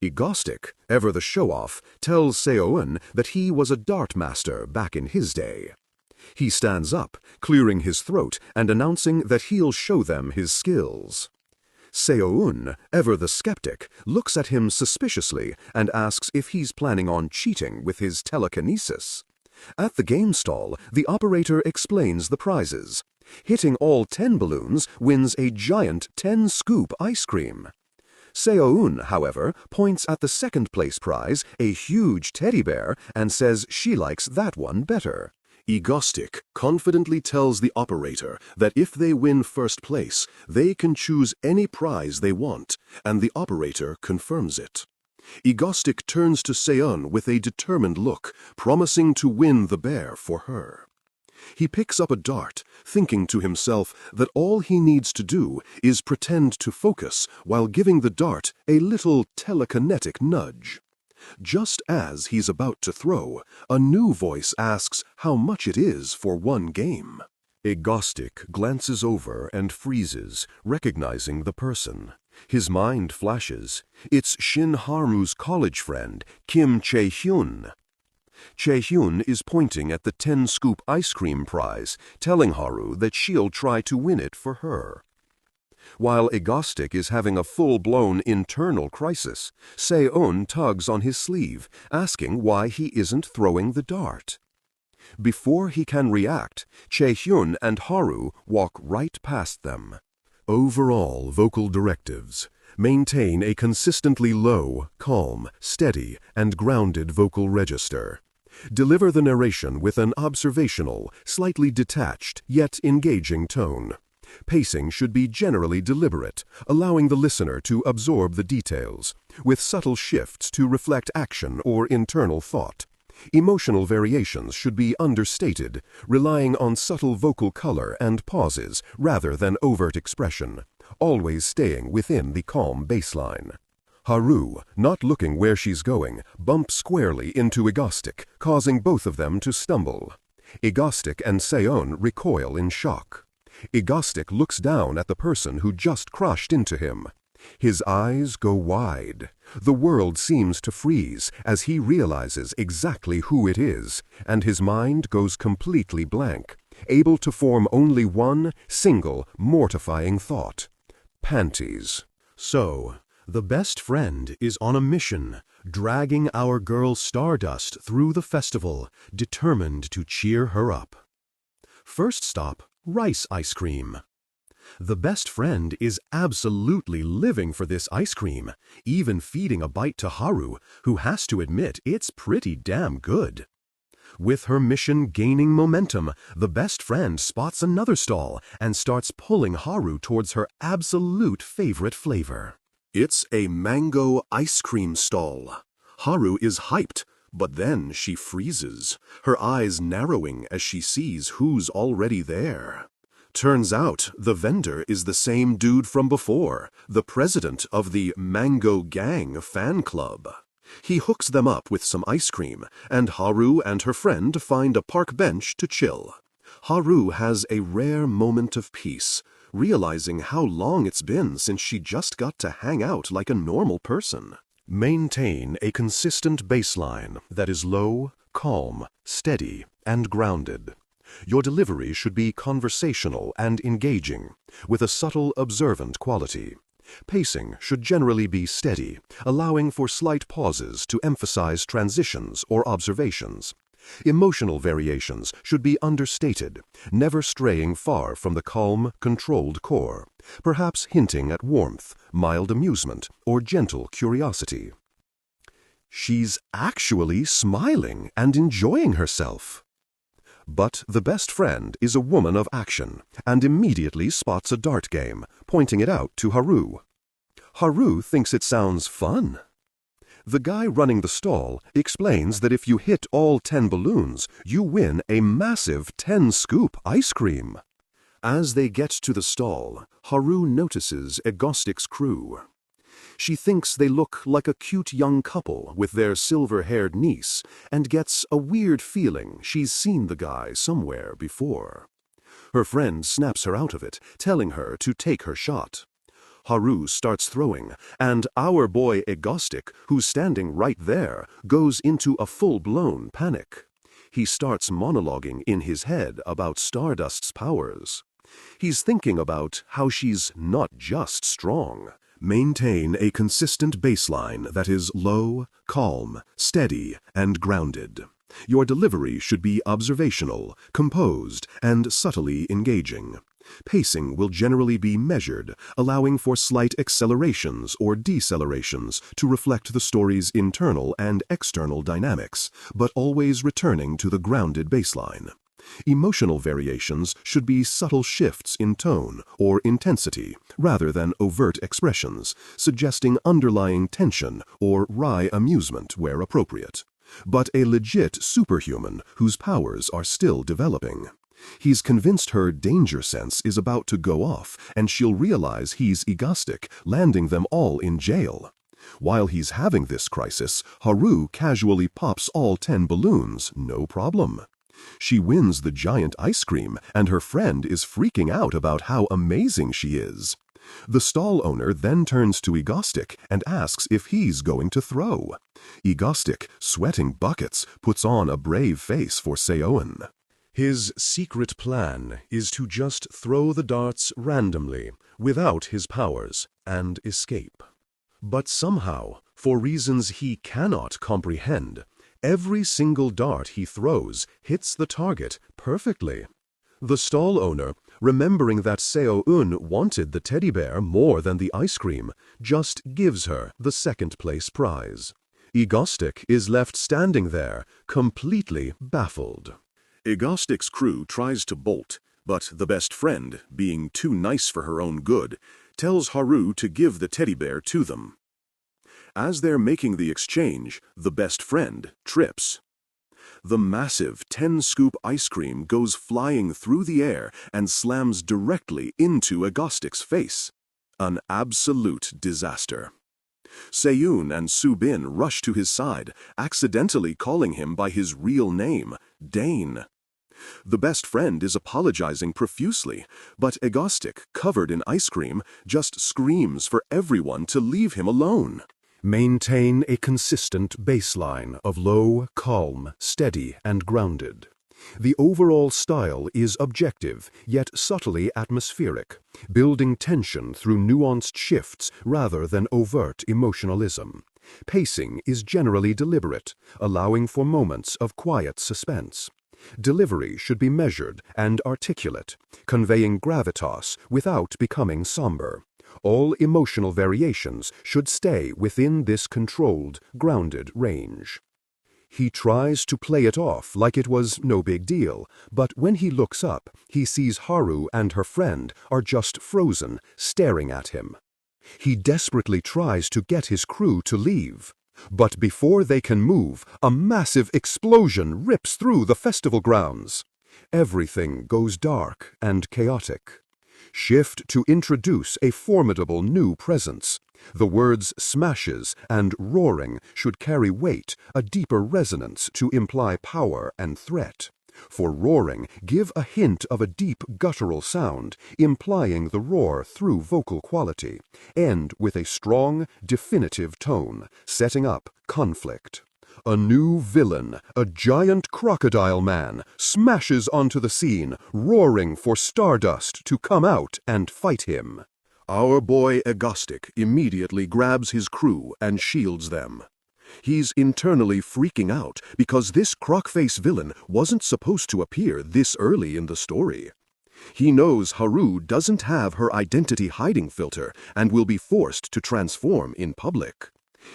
Egostic, ever the show-off, tells Seo-eun that he was a dart master back in his day. He stands up, clearing his throat and announcing that he'll show them his skills. Seo-eun, ever the skeptic, looks at him suspiciously and asks if he's planning on cheating with his telekinesis. At the game stall, the operator explains the prizes. Hitting all 10 balloons wins a giant 10-scoop ice cream. Seo-eun, however, points at the second-place prize, a huge teddy bear, and says she likes that one better. Egostic confidently tells the operator that if they win first place, they can choose any prize they want, and the operator confirms it. Egostic turns to Seo-eun with a determined look, promising to win the bear for her. He picks up a dart, thinking to himself that all he needs to do is pretend to focus while giving the dart a little telekinetic nudge. Just as he's about to throw, a new voice asks how much it is for one game. Egostic glances over and freezes, recognizing the person. His mind flashes. It's Shin Haru's college friend, Kim Chae-hyun. Chae-hyun is pointing at the 10-scoop ice cream prize, telling Haru that she'll try to win it for her. While Egostic is having a full-blown internal crisis, Seo-eun tugs on his sleeve, asking why he isn't throwing the dart. Before he can react, Chae-hyun and Haru walk right past them. Overall vocal directives: maintain a consistently low, calm, steady, and grounded vocal register. Deliver the narration with an observational, slightly detached, yet engaging tone. Pacing should be generally deliberate, allowing the listener to absorb the details, with subtle shifts to reflect action or internal thought. Emotional variations should be understated, relying on subtle vocal color and pauses rather than overt expression, always staying within the calm baseline. Haru, not looking where she's going, bumps squarely into Egostic, causing both of them to stumble. Egostic and Seo-eun recoil in shock. Egostic looks down at the person who just crashed into him. His eyes go wide. The world seems to freeze as he realizes exactly who it is, and his mind goes completely blank, able to form only one single mortifying thought: panties. So, the best friend is on a mission, dragging our girl Stardust through the festival, determined to cheer her up. First stop, rice ice cream. The best friend is absolutely living for this ice cream, even feeding a bite to Haru, who has to admit it's pretty damn good. With her mission gaining momentum, the best friend spots another stall and starts pulling Haru towards her absolute favorite flavor. It's a mango ice cream stall. Haru is hyped, but then she freezes, her eyes narrowing as she sees who's already there. Turns out the vendor is the same dude from before, the president of the Mango Gang fan club. He hooks them up with some ice cream, and Haru and her friend find a park bench to chill. Haru has a rare moment of peace, realizing how long it's been since she just got to hang out like a normal person. Maintain a consistent baseline that is low, calm, steady, and grounded. Your delivery should be conversational and engaging, with a subtle, observant quality. Pacing should generally be steady, allowing for slight pauses to emphasize transitions or observations. Emotional variations should be understated, never straying far from the calm, controlled core, perhaps hinting at warmth, mild amusement, or gentle curiosity. She's actually smiling and enjoying herself. But the best friend is a woman of action and immediately spots a dart game, pointing it out to Haru. Haru thinks it sounds fun. The guy running the stall explains that if you hit all 10 balloons, you win a massive 10-scoop ice cream. As they get to the stall, Haru notices Egostic's crew. She thinks they look like a cute young couple with their silver-haired niece and gets a weird feeling she's seen the guy somewhere before. Her friend snaps her out of it, telling her to take her shot. Haru starts throwing, and our boy Egostic, who's standing right there, goes into a full-blown panic. He starts monologuing in his head about Stardust's powers. He's thinking about how she's not just strong. Maintain a consistent baseline that is low, calm, steady, and grounded. Your delivery should be observational, composed, and subtly engaging. Pacing will generally be measured, allowing for slight accelerations or decelerations to reflect the story's internal and external dynamics, but always returning to the grounded baseline. Emotional variations should be subtle shifts in tone or intensity rather than overt expressions, suggesting underlying tension or wry amusement where appropriate. But a legit superhuman whose powers are still developing. He's convinced her danger sense is about to go off and she'll realize he's Egostic, landing them all in jail. While he's having this crisis, Haru casually pops all 10 balloons, no problem. She wins the giant ice cream, and her friend is freaking out about how amazing she is. The stall owner then turns to Egostic and asks if he's going to throw. Egostic, sweating buckets, puts on a brave face for Seo-eun. His secret plan is to just throw the darts randomly, without his powers, and escape. But somehow, for reasons he cannot comprehend, every single dart he throws hits the target perfectly. The stall owner, remembering that Seo-eun wanted the teddy bear more than the ice cream, just gives her the second-place prize. Egostic is left standing there, completely baffled. Egostic's crew tries to bolt, but the best friend, being too nice for her own good, tells Haru to give the teddy bear to them. As they're making the exchange, the best friend trips. The massive 10-scoop ice cream goes flying through the air and slams directly into Egostic's face. An absolute disaster. Seo-eun and Soo-bin rush to his side, accidentally calling him by his real name, Dain. The best friend is apologizing profusely, but Egostic, covered in ice cream, just screams for everyone to leave him alone. Maintain a consistent baseline of low, calm, steady, and grounded. The overall style is objective, yet subtly atmospheric, building tension through nuanced shifts rather than overt emotionalism. Pacing is generally deliberate, allowing for moments of quiet suspense. Delivery should be measured and articulate, conveying gravitas without becoming somber. All emotional variations should stay within this controlled, grounded range. He tries to play it off like it was no big deal, but when he looks up, he sees Haru and her friend are just frozen, staring at him. He desperately tries to get his crew to leave. But before they can move, a massive explosion rips through the festival grounds. Everything goes dark and chaotic. Shift to introduce a formidable new presence. The words smashes and roaring should carry weight, a deeper resonance to imply power and threat. For roaring, give a hint of a deep guttural sound, implying the roar through vocal quality. End with a strong, definitive tone, setting up conflict. A new villain, a giant crocodile man, smashes onto the scene, roaring for Stardust to come out and fight him. Our boy Egostic immediately grabs his crew and shields them. He's internally freaking out because this croc-face villain wasn't supposed to appear this early in the story. He knows Haru doesn't have her identity hiding filter and will be forced to transform in public.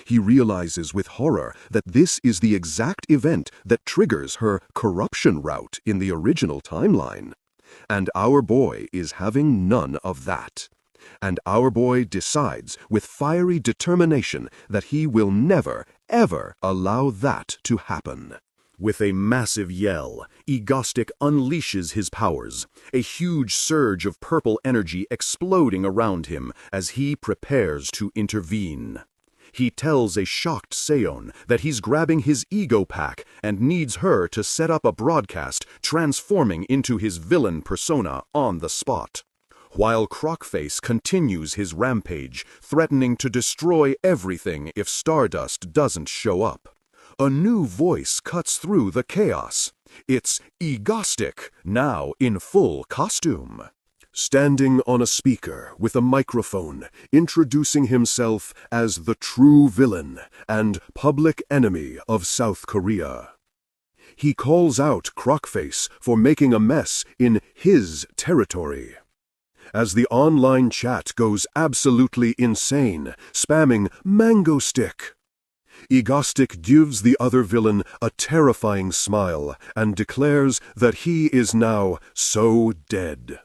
He realizes with horror that this is the exact event that triggers her corruption route in the original timeline. And our boy is having none of that. And our boy decides with fiery determination that he will never, ever allow that to happen. With a massive yell, Egostic unleashes his powers, a huge surge of purple energy exploding around him as he prepares to intervene. He tells a shocked Seo-eun that he's grabbing his ego pack and needs her to set up a broadcast transforming into his villain persona on the spot. While Crocface continues his rampage, threatening to destroy everything if Stardust doesn't show up. A new voice cuts through the chaos. It's Egostic, now in full costume. Standing on a speaker with a microphone, introducing himself as the true villain and public enemy of South Korea. He calls out Crocface for making a mess in his territory. As the online chat goes absolutely insane, spamming Mango Stick. Egostic gives the other villain a terrifying smile and declares that he is now so dead.